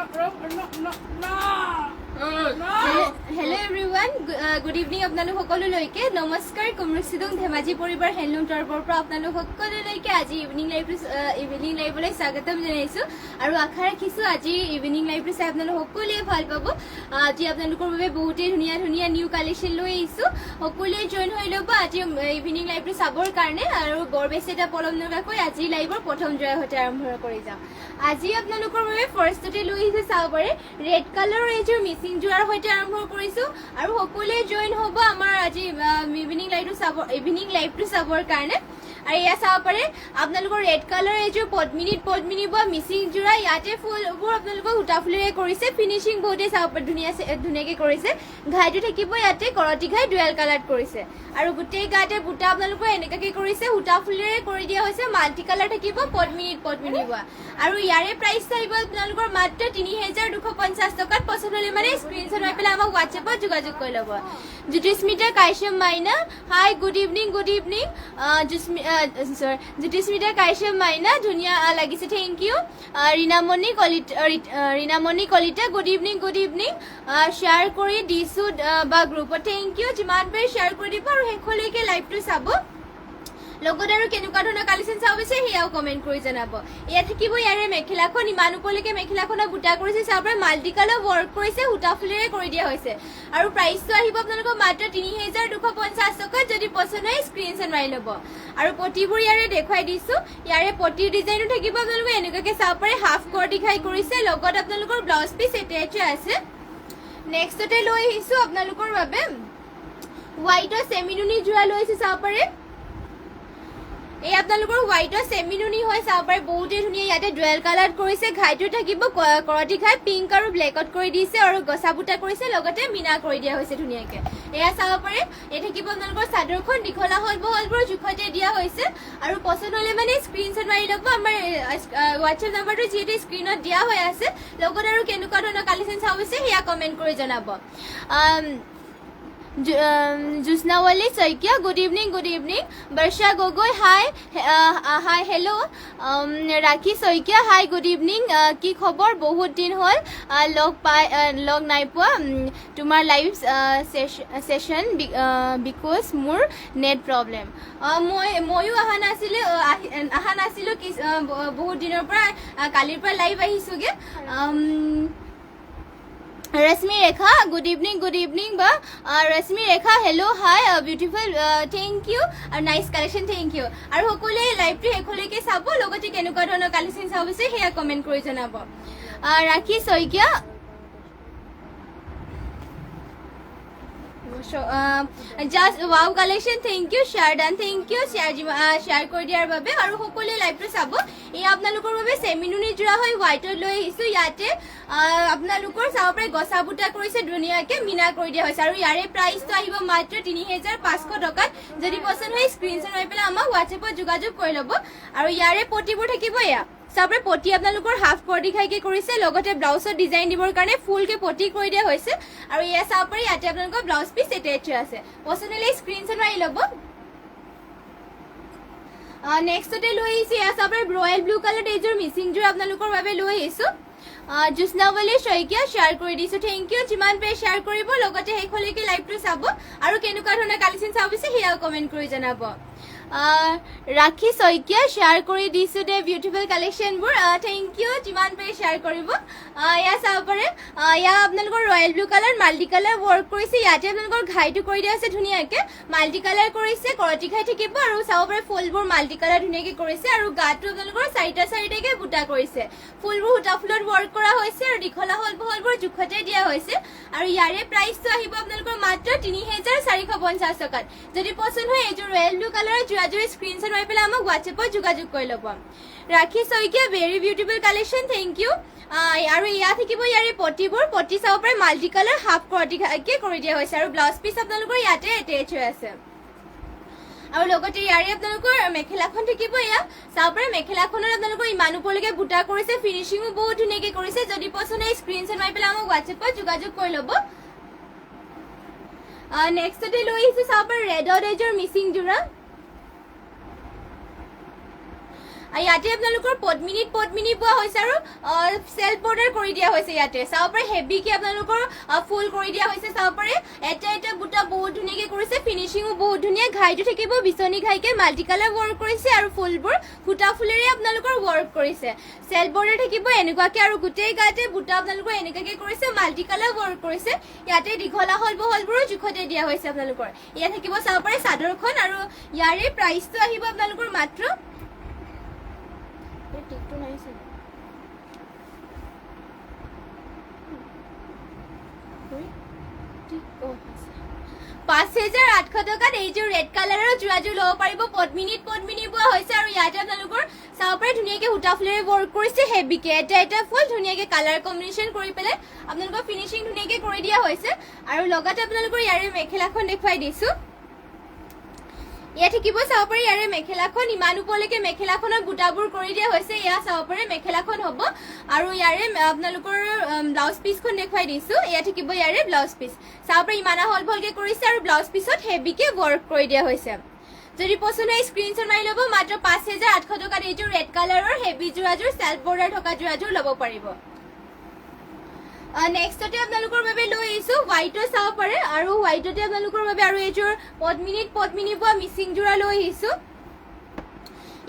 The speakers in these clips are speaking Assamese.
Hello everyone, good evening আপোনালোক সকলোলৈকে নমস্কাৰ কুমৰুচিদং ধেমাজি পৰিবাৰ হেণ্ডলুম তৰফৰ পৰা আপোনালোক সকলোলৈকে আজি ইভিনিং লাইভলৈ স্বাগতম জনাইছো আৰু আশা ৰাখিছো আজি ইভিনিং লাইভটো চাই আপোনালোক সকলোৱে ভাল পাব আজি আপোনালোকৰ বাবে বহুতেই ধুনীয়া ধুনীয়া নিউ কালেকশ্যন লৈ আহিছো সকলোৱে জয়েন হৈ ল'ব আজি ইভিনিং লাইভটো চাবৰ কাৰণে আৰু বৰ বেছি এটা পলম নকৰাকৈ আজি লাইভৰ প্ৰথম জয় হতে আৰম্ভ কৰি যাওঁ আজি আপোনালোকৰ বাবে ফাৰ্ষ্টতে লৈ আহিছে চাব পাৰে ৰেড কালাৰৰ এযোৰ মিচিং যোৰাৰ সৈতে আৰম্ভ কৰিছো আৰু সকলোৱে জয়েন হ'ব আমাৰ আজি ইভিনিং লাইভটো চাবৰ কাৰণে আৰু ইয়া চাব পাৰে আপোনালোকৰ ৰেড কালাৰ এযোৰ পদ্মিনী বা মিচিং যোৰা ইয়াতে ফুলবোৰ আপোনালোকৰ সূতা ফুলেৰে কৰিছে ফিনিচিং বহুতে চাব ধুনীয়াকৈ কৰিছে ঘাইটো থাকিব ইয়াতে কৰতি ঘাই ডুৱেল কালাৰ কৰিছে আৰু গোটেই গাতে বুটা আপোনালোকৰ এনেকাকৈ কৰিছে সূতা ফুলেৰে কৰি দিয়া হৈছে মাল্টি কালাৰ থাকিব পদ্মিনী বা আৰু ইয়াৰে প্ৰাইচ থাকিব আপোনালোকৰ মাত্ৰ ৩,২৫০ টকাত পচন্দ হ'লে মানে স্ক্ৰীনশ্বট মাৰি পেলাই আমাক হোৱাটছএপত যোগাযোগ কৰি ল'ব Jyotismita Kashyap Maina hi good evening Jyotismita Kashyap Maina ধুনীয়া লাগিছে thank you Reenamoni Kalita good evening share কৰি দিছো বা গ্ৰুপত থেংক ইউ যিমান পাৰে শ্বেয়াৰ কৰি দিব আৰু শেষলৈকে লাইভটো চাব লগত আৰু কেনেকুৱা ধৰণৰ কালেকশ্যন চাব বিচাৰে সেয়াও কমেণ্ট কৰি জনাব ইয়াত থাকিব ইয়াৰে মেখেলাখন ইমান ওপৰলৈকে মেখেলাখনত বুটা কৰিছে চাব পাৰে মাল্টি কালাৰ ৱৰ্ক কৰিছে সূতা ফুলেৰে কৰি দিয়া হৈছে আৰু প্ৰাইচটো আহিব আপোনালোকৰ মাত্ৰ ৩,২৫০ টকাত যদি পচন্দ হয় স্ক্ৰীনশ্বট মাৰি ল'ব আৰু পটিবোৰ ইয়াৰে দেখুৱাই দিছো ইয়াৰে পটিৰ ডিজাইনো থাকিব আপোনালোকে এনেকুৱাকৈ চাব পাৰে হাফ কৰ্টি খাই কৰিছে লগত আপোনালোকৰ ব্লাউজ পিচ এটেচ আছে নেক্সটতে লৈ আহিছো আপোনালোকৰ বাবে হোৱাইটৰ চেমিনুনি যোৰা লৈ আহিছো চাব পাৰে এই আপোনালোকৰ হোৱাইটৰ চেমিনুনি হয় চাব পাৰে বহুতেই ধুনীয়া ইয়াতে ডুৱেল কালাৰ কৰিছে ঘাইটো থাকিব কৰতি ঘাই পিংক আৰু ব্লেকত কৰি দিছে আৰু গছা বুটা কৰিছে লগতে মিনা কৰি দিয়া হৈছে ধুনীয়াকৈ এয়া চাব পাৰে এই থাকিব আপোনালোকৰ চাদৰখন দীঘলা হল বহলবোৰ জোখতে দিয়া হৈছে আৰু পচন্দ হ'লে মানে স্ক্ৰীনশ্বট মাৰি ল'ব আমাৰ হোৱাটছএপ নাম্বাৰটো যিহেতু স্ক্ৰীনত দিয়া হৈ আছে লগত আৰু কেনেকুৱা ধৰণৰ কালেকশ্যন চাব বিচাৰে সেয়া কমেণ্ট কৰি জনাব Jyotsnawali Saikia good evening Barsha Gogoi hi hello' Rakhi Saikia hi good evening কি খবৰ বহুত দিন হ'ল লগ নাই পোৱা তোমাৰ লাইভ ছেশ্যন বিকজ মোৰ নেট প্ৰব্লেম ময়ো অহা নাছিলোঁ বহুত দিনৰ পৰা কালিৰ পৰা লাইভ আহিছোঁগৈ ৰশ্মি ৰেখা গুড ইভিনিং বা Rashmi Rekha hello' hi beautiful thank you আৰু নাইচ কালেকশ্যন থেংক ইউ আৰু সকলোৱে লাইভটো শেষলৈকে চাব লগতে কেনেকুৱা ধৰণৰ কালেকশ্যন চাব বিচাৰে সেয়া কমেণ্ট কৰি জনাব Rakhi Saikia just wow collection thank you share done thank you share কৰি দিয়াৰ বাবে আৰু সকলোৱে লাইভটো চাব এয়া আপোনালোকৰ বাবে চেমিনুনি যোৰা হয় হোৱাইটত লৈ আহিছো ইয়াতে আপোনালোকৰ চাব পাৰে গছা বুটা কৰিছে ধুনীয়াকৈ মিনা কৰি দিয়া হৈছে আৰু ইয়াৰে প্ৰাইচটো আহিব মাত্ৰ ৩,৫০০ টকাত যদি পচন্দ হয় স্ক্ৰীনশ্বট মাৰি পেলাই আমাক হোৱাটছএপত যোগাযোগ কৰি ল'ব আৰু ইয়াৰে পটিবোৰ থাকিব এয়া চাবৰে পটি আপোনালোকৰ হাফ কৰ্টি খাইকে কৰিছে লগতে ব্লাউজৰ ডিজাইন দিবৰ কাৰণে ফুলকে পটি কৰি দিয়া হৈছে আৰু এয়া চাব পাৰি ইয়াতে আপোনালোকৰ ব্লাউজ পিচ এটেচ আছে পচন্দ হ'লে স্ক্ৰীনশ্বট মাৰি ল'ব নেক্সটতে লৈ আহিছো এয়া চাব পাৰে ৰয়েল ব্লু কালাৰ এযোৰ মিচিং যোৰ আপোনালোকৰ বাবে লৈ আহিছো জোৎস্নাৱলী শইকীয়া শ্বেয়াৰ কৰি দিছো থেংক ইউ যিমান পাৰে শ্বেয়াৰ কৰিব লগতে শেষলৈকে লাইভটো চাব আৰু কেনেকুৱা ধৰণৰ কালেকশ্যন চাব বিচাৰে সেয়াও কমেণ্ট কৰি জনাব ৰাখী শইকীয়া শ্বেয়াৰ কৰি দিছো দে বিউটিফুল কালেকশ্যনবোৰ থেংক ইউ যিমান পাৰে শ্বেয়াৰ কৰিব এয়া চাব পাৰে এয়া আপোনালোকৰ royal blue colour multi colour work কৰিছে ইয়াতে আপোনালোকৰ ঘাইটো কৰি দিয়া আছে ধুনীয়াকৈ মাল্টি কালাৰ কৰিছে কৰতি ঘাই থাকিব আৰু চাব পাৰে ফুলবোৰ মাল্টি কালাৰ ধুনীয়াকৈ কৰিছে আৰু গাটো আপোনালোকৰ চাৰিটাকৈ বুটা কৰিছে ফুলবোৰ সূতা ফুলত ৱৰ্ক কৰা হৈছে আৰু দীঘলা হল বহলবোৰ জোখতে দিয়া হৈছে আৰু ইয়াৰে প্ৰাইচটো আহিব আপোনালোকৰ মাত্ৰ ৩,৪৫০ টকাত যদি পচন্দ হয় এইযোৰ ৰয়েল ব্লু কালাৰৰ যোৰাযোৰ স্ক্ৰীনশ্বট মাৰি পেলাই আমাক হোৱাটছএপত যোগাযোগ কৰি ল'ব Rakhi Saikia very beautiful collection thank you আৰু এয়া থাকিব ইয়াৰে পটি চাব পাৰে মাল্টি কালাৰ হাফ কৰ্টিকে কৰি দিয়া হৈছে আৰু ব্লাউজ পিচ আপোনালোকৰ ইয়াতে এটেচ হৈ আছে আৰু লগতে ইয়াৰে আপোনালোকৰ মেখেলাখন থাকিব এয়া চাব পাৰে মেখেলাখনত আপোনালোকৰ ইমান ওপৰলৈকে বুটা কৰিছে ফিনিচিঙো বহুত ধুনীয়াকৈ কৰিছে যদি পচন্দ হয় স্ক্ৰীনশ্বট মাৰি পেলাই আমাক হোৱাটছএপত যোগাযোগ কৰি ল'ব নেক্সটতে লৈ আহিছো চাব পাৰে ৰেডত এযোৰ মিচিং যোৰা ইয়াতে আপোনালোকৰ পদ্মিনী পোৱা হৈছে আৰু সেলফ বৰ্ডাৰ কৰি দিয়া হৈছে ইয়াতে চাব পাৰে হেভিকে আপোনালোকৰ ফুল কৰি দিয়া হৈছে চাব পাৰে এটা বুটা বহুত ধুনীয়াকে কৰিছে ফিনিশিংও বহুত ধুনীয়া ঘাইটো থাকিব বিচনী ঘাইকে মাল্টি কালাৰ ৱৰ্ক কৰিছে আৰু ফুলবোৰ ফুটা ফুলেৰে আপোনালোকৰ ৱৰ্ক কৰিছে সেলফ বৰ্ডাৰ থাকিব এনেকুৱাকে আৰু গোটেই গাতে বুটা আপোনালোকৰ এনেকুৱাকে কৰিছে মাল্টি কালাৰ ৱৰ্ক কৰিছে ইয়াতে দীঘলা হল বহলবোৰো জুখতে দিয়া হৈছে আপোনালোকৰ ইয়া থাকিব চাব পাৰে চাদৰখন আৰু ইয়াৰে প্ৰাইচটো আহিব আপোনালোকৰ মাত্ৰ টিকটো নাইছে 5800 টকাত এইযোৰ ৰেড কালাৰৰ জোৰাযোৰ ল'ব পাৰিব পদ্মিনী পোৱা হৈছে আৰু ইয়াতে আপোনালোকৰ চাব পাৰে ধুনীয়াকে সূতা ফুলেৰে ৱৰ্ক কৰিছে হেভিকে এটা ফুল ধুনীয়াকে কালাৰ কম্বিনেশ্যন কৰি পেলাই আপোনালোকৰ ফিনিশিং ধুনীয়াকে কৰি দিয়া হৈছে আৰু লগতে আপোনালোকৰ ইয়াৰে মেখেলাখন দেখুৱাই দিছো ইয়া থাকিব চাব পাৰে ইয়াৰে মেখেলাখন ইমান উপলৈকে মেখেলাখনৰ বুটাবোৰ কৰি দিয়া হৈছে ইয়া চাব পাৰে মেখেলাখন হ'ব আৰু ইয়াৰে আপোনালোকৰ ব্লাউজ পিছখন দেখুৱাই দিছো ইয়া থাকিব ইয়াৰে ব্লাউজ পিছ চাব পাৰে ইমান হলকে কৰিছে আৰু ব্লাউজ পিছত হেভিকে ৱৰ্ক কৰি দিয়া হৈছে যদি পছন্দ হয় স্ক্ৰিনশ্বট মাৰি ল'ব মাত্ৰ 5800 টকাত এইযোৰ ৰেড কালাৰৰ হেভি জোৰাযোৰ সেলফ বৰ্ডাৰ থকা জোৰাযোৰ ল'ব পাৰিব নেক্সটতে আপোনালোকৰ বাবে লৈ আহিছো হোৱাইটৰ চাব পাৰে আৰু হোৱাইটতে আপোনালোকৰ বাবে আৰু এইযোৰ পদ্মিনী পোৱা মিচিং জোৰা লৈ আহিছো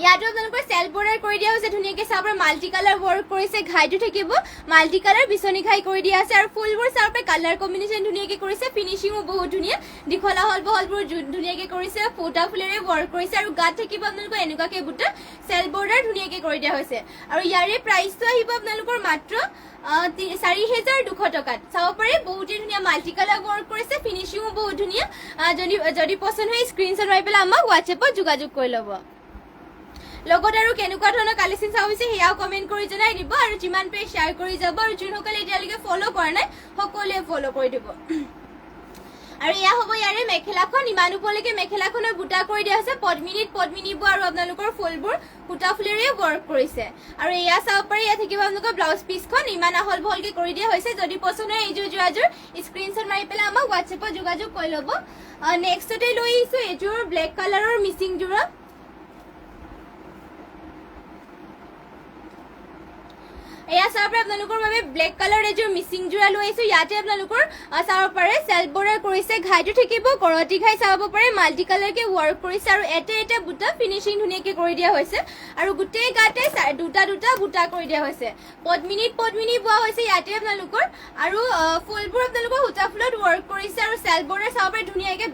ইয়াতো আপোনালোকৰ সেলফ বৰ্ডাৰ কৰি দিয়া হৈছে ধুনীয়াকে চাব পাৰে মাল্টি কালাৰ ৱৰ্ক কৰিছে ঘাইটো থাকিব মাল্টি কালাৰ বিচনী ঘাই কৰি দিয়া আছে আৰু ফুলবোৰ চাব পাৰে কালাৰ কম্বিনেশ্যন ধুনীয়াকে কৰিছে ফিনিশিংও বহুত ধুনীয়া দীঘলা হল বহলবোৰ ধুনীয়াকে কৰিছে ফুটা ফুলেৰে ৱৰ্ক কৰিছে আৰু গাত থাকিব আপোনালোকৰ এনেকুৱাকে বুটা সেলফ বৰ্ডাৰ ধুনীয়াকে কৰি দিয়া হৈছে আৰু ইয়াৰে প্ৰাইচটো আহিব আপোনালোকৰ মাত্ৰ 4200 টকাত চাব পাৰে বহুতে ধুনীয়া মাল্টি কালাৰ ৱৰ্ক কৰিছে ফিনিশিংও বহুত ধুনীয়া যদি পছন্দ হয় স্ক্ৰিনশ্বট মাৰি পেলাই আমাক হোৱাটছএপত যোগাযোগ কৰি ল'ব লগত আৰু কেনেকুৱা ধৰণৰ কালেকশ্যন চাব বিচাৰে সেয়াও কমেণ্ট কৰি জনাই দিব আৰু যিমান পাৰে শ্বেয়াৰ কৰি যাব আৰু যোনসকলে এতিয়ালৈকে ফ'ল' কৰা নাই সকলোৱে ফ'ল' কৰি দিব আৰু এয়া হ'ব ইয়াৰে মেখেলাখন ইমান উপলৈকে মেখেলাখনৰ বুটা কৰি দিয়া হৈছে পদ্মিনী বোৰ আৰু আপোনালোকৰ ফুলবোৰ সূতা ফুলেৰে ৱৰ্ক কৰিছে আৰু এয়া চাব পাৰে ইয়া থাকিব আপোনালোকৰ ব্লাউজ পিছখন ইমান আহল বহলকে কৰি দিয়া হৈছে যদি পছন্দ হয় এইযোৰ জোৰাযোৰ স্ক্ৰিনশ্বট মাৰি পেলাই আমাক হোৱাটছএপত যোগাযোগ কৰি ল'ব নেক্সটতে লৈ আহিছো এইযোৰ ব্লেক কালাৰৰ মিচিং জোৰা এয়া চাব পাৰে আপোনালোকৰ বাবে ব্লেক কালাৰ এযোৰ মিচিং জোৰা লৈ আহিছো ইয়াতে আপোনালোকৰ চাব পাৰে সেলফ বৰ্ডাৰ কৰিছে ঘাইটো থাকিব কৰতি ঘাই চাব পাৰে মাল্টি কালাৰকে ৱৰ্ক কৰিছে আৰু এটা বুটা ফিনিশিং ধুনীয়াকে কৰি দিয়া হৈছে আৰু গোটেই গাতে দুটা বুটা কৰি দিয়া হৈছে পদ্মিনী পোৱা হৈছে ইয়াতে আপোনালোকৰ আৰু ফুলবোৰ আপোনালোকৰ সূতা ফুলত ৱৰ্ক কৰিছে আৰু সেলফ বৰ্ডাৰ চাব পাৰে ধুনীয়াকে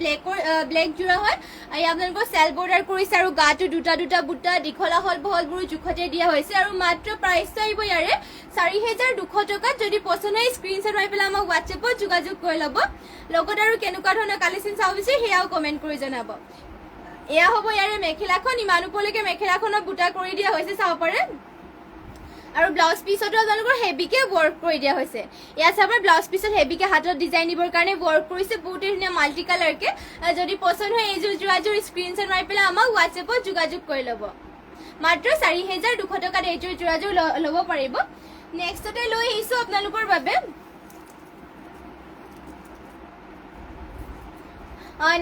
ব্লেক জোৰা হয় এই আপোনালোকৰ সেলফ বৰ্ডাৰ কৰিছে আৰু গাটো দুটা বুটা দীঘলা হল বহলবোৰ জুখতে দিয়া হৈছে আৰু মাত্ৰ প্ৰাইচটো আহিব ইয়াৰে 4200 টকাত যদি পছন্দ হয় স্ক্ৰিনশ্বট মাৰি পেলাই আমাক হোৱাটছএপত যোগাযোগ কৰি ল'ব লগত আৰু কেনেকুৱা ধৰণৰ কালেকশ্যন চাব বিচাৰে সেয়াও কমেণ্ট কৰি জনাব এয়া হ'ব ইয়াৰে মেখেলাখন ইমান উপলৈকে মেখেলাখনৰ বুটা কৰি দিয়া হৈছে চাব পাৰে আৰু ব্লাউজ পিছতো আপোনালোকৰ হেভিকে ৱৰ্ক কৰি দিয়া হৈছে ইয়াত চাব ব্লাউজ পিছত হেভিকে হাতত ডিজাইন দিবৰ কাৰণে ৱৰ্ক কৰিছে বহুতে ধুনীয়া মাল্টি কালাৰকে যদি পছন্দ হয় এইযোৰ জোৰাযোৰ স্ক্ৰিনশ্বট মাৰি পেলাই আমাক হোৱাটছএপত যোগাযোগ কৰি ল'ব মাত্ৰ 4200 টকাত এইযোৰ জোৰাযোৰ ল'ব পাৰিব নেক্সটতে লৈ আহিছো আপোনালোকৰ বাবে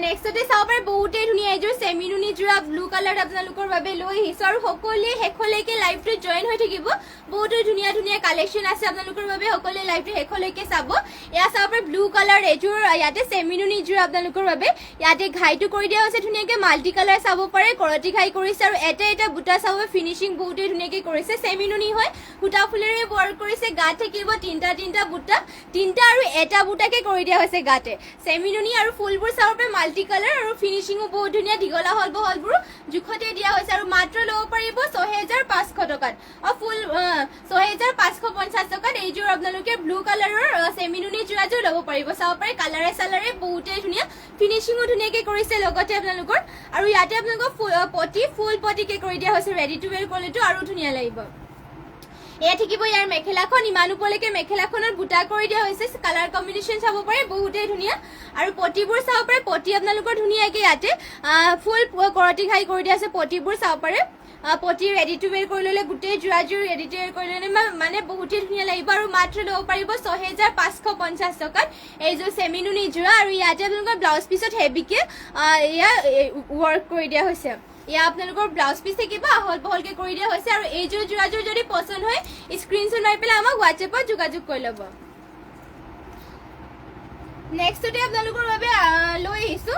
নেক্সটতে চাব পাৰে বহুতে ধুনীয়া এইযোৰ চেমিনুনি জোৰা ব্লু কালাৰ আপোনালোকৰ বাবে লৈ আহিছো আৰু সকলোৱে শেষলৈকে লাইভটো জইন হৈ থাকিব বহুতে ধুনীয়া কালেকশ্যন আছে আপোনালোকৰ বাবে সকলোৱে লাইভটো শেষলৈকে চাব এয়া চাব পাৰে ব্লু কালাৰ এইযোৰ ইয়াতে চেমিনুনি জোৰা আপোনালোকৰ বাবে ইয়াতে ঘাইটো কৰি দিয়া হৈছে ধুনীয়াকে মাল্টি কালাৰ চাব পাৰে কৰতি ঘাই কৰিছে আৰু এটা বুটা চাব ফিনিশিং বহুতে ধুনীয়াকে কৰিছে চেমিনুনি হয় সূতা ফুলেৰে ৱৰ্ক কৰিছে গাত থাকিব তিনটা বুটা আৰু এটা বুটাকে কৰি দিয়া হৈছে গাতে চেমিনুনি আৰু ফুলবোৰ চাব মাল্টি কালাৰ আৰু ফিনিশিংও বহুত ধুনীয়া দীঘলা হল বহলবোৰ জুখতে দিয়া হৈছে আৰু মাত্ৰ ল'ব পাৰিব 6500 টকাত ফুল 6550 টকাত এইযোৰ আপোনালোকে ব্লু কালাৰৰ চেমিনুনি জোৰাযোৰ ল'ব পাৰিব চাব পাৰে কালাৰে চালাৰে বহুতে ধুনীয়া ফিনিশিংও ধুনীয়াকে কৰিছে লগতে আপোনালোকৰ আৰু ইয়াতে আপোনালোকৰ ফুল পটিকে কৰি দিয়া হৈছে ৰেডি টু ৱেৰ কৰিলেতো আৰু ধুনীয়া লাগিব এয়া থাকিব ইয়াৰ মেখেলাখন ইমান উপলৈকে মেখেলাখনত বুটা কৰি দিয়া হৈছে কালাৰ কম্বিনেশ্যন চাব পাৰে বহুতে ধুনীয়া আৰু পটিবোৰ চাব পাৰে পটি আপোনালোকৰ ধুনীয়াকে ইয়াতে ফুল কৰতি ঘাই কৰি দিয়া আছে পটিবোৰ চাব পাৰে পটি ৰেডি টু ৱেৰ কৰি ল'লে গোটেই জোৰাযোৰ ৰেডি টু ৱেৰ কৰি ল'লে মানে বহুতে ধুনীয়া লাগিব আৰু মাত্ৰ ল'ব পাৰিব 6550 টকাত এইযোৰ চেমিনুনি জোৰা আৰু ইয়াতে আপোনালোকৰ ব্লাউজ পিছত হেভিকে এয়া ৱৰ্ক কৰি দিয়া হৈছে ইয়া আপোনালোকৰ ব্লাউজ পিচ থাকিব আহল বহলকে কৰি দিয়া হৈছে আৰু এইযোৰ যোৰাযোৰ যদি পছন্দ হয় স্ক্ৰিনশ্বট মাৰি পেলাই আমাক হোৱাটছএপত যোগাযোগ কৰি ল'ব নেক্সটতে আপোনালোকৰ বাবে লৈ আহিছো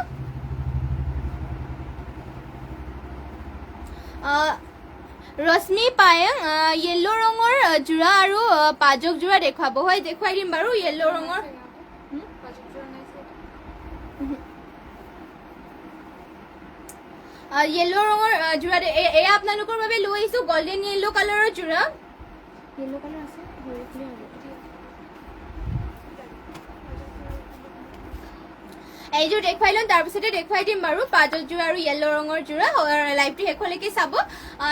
ৰশ্মি পায়েং য়েল্লো ৰঙৰ যোৰা আৰু পাজক যোৰা দেখুৱাব হয় দেখুৱাই দিম বাৰু য়েল্লো ৰঙৰ য়েল্লো ৰঙৰ যোৰা এয়া আপোনালোকৰ বাবে লৈ আহিছো গোল্ডেন য়েল্লো কালাৰৰ যোৰা য়েল্লো কালাৰ আছে এইযোৰ দেখুৱাই লম তাৰপিছতে দেখুৱাই দিম বাৰু পাজক যোৰা আৰু য়েল্লো ৰঙৰ যোৰা লাইভটো শেষলৈকে চাব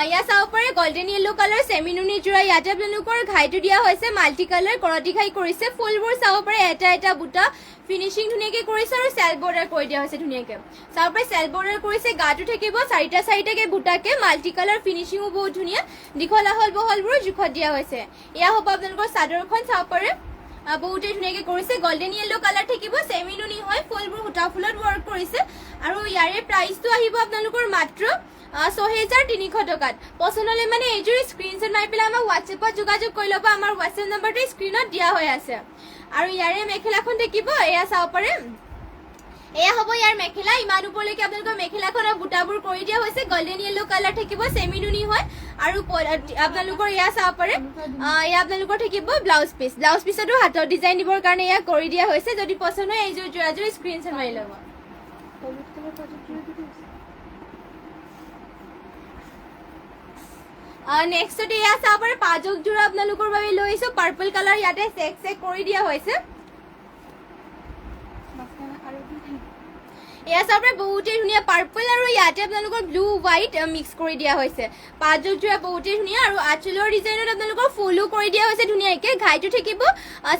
ইয়াত চাব পাৰে গোল্ডেন য়েল্লো কালাৰ চেমিনুনি যোৰা ইয়াতে আপোনালোকৰ ঘাইটো দিয়া হৈছে মাল্টি কালাৰ কৰতি ঘাই কৰিছে ফুলবোৰ চাব পাৰে এটা এটা বুটা ফিনিশিং ধুনীয়াকে কৰিছে আৰু সেল বৰ্ডাৰ কৰি দিয়া হৈছে ধুনীয়াকে চাব পাৰে সেল বৰ্ডাৰ কৰিছে গাটো থাকিব চাৰিটা চাৰিটাকে বুটাকে মাল্টি কালাৰ ফিনিশিংও বহুত ধুনীয়া দীঘল আহল বহলবোৰ জোখত দিয়া হৈছে এয়া হ'ব আপোনালোকৰ চাদৰখন চাব পাৰে বহুতে ধুনীয়াকে কৰিছে গোল্ডেন য়েল্লো কালাৰ থাকিব চেমিনুনি হয় ফুলবোৰ সূতা ফুলত ৱৰ্ক কৰিছে আৰু ইয়াৰে প্ৰাইচটো আহিব আপোনালোকৰ মাত্ৰ ৬৩০০ টকাত পছন্দ হলে মানে এইযোৰ স্ক্ৰিনশ্বট মাৰি পেলাই আমাক হোৱাটছএপত যোগাযোগ কৰি ল'ব আমাৰ হোৱাটছএপ নম্বৰটো স্ক্ৰিনত দিয়া হৈ আছে আৰু ইয়াৰে মেখেলাখন থাকিব এয়া চাব পাৰে এয়া হ'ব ইয়াৰ মেখেলা ইমান ওপৰলৈকে আপোনালোকৰ মেখেলাখনৰ বুটাবোৰ কৰি দিয়া হৈছে গোল্ডেন য়েল্লো কালাৰ থাকিব চেমিনুনি হয় আৰু আপোনালোকৰ এয়া চাব পাৰে এয়া আপোনালোকৰ থাকিব ব্লাউজ পিছতো হাতৰ ডিজাইন দিবৰ কাৰণে এয়া কৰি দিয়া হৈছে যদি পছন্দ হয় এইযোৰ যোৰাযোৰ স্ক্ৰিনশ্বট মাৰি ল'ব নেক্সটতে এয়া চাব পাৰে পাজক যোৰা আপোনালোকৰ বাবে লৈ আহিছো পাৰ্পল কালাৰ ইয়াতে চেক কৰি দিয়া হৈছে এয়া চাব পাৰে বহুতেই ধুনীয়া পাৰ্পল আৰু ইয়াতে আপোনালোকৰ ব্লু হোৱাইট মিক্স কৰি দিয়া হৈছে পাজক যোৰা বহুতেই ধুনীয়া আৰু আঁচলৰ ডিজাইনত আপোনালোকৰ ফুলো কৰি দিয়া হৈছে ধুনীয়াকে ঘাইটো থাকিব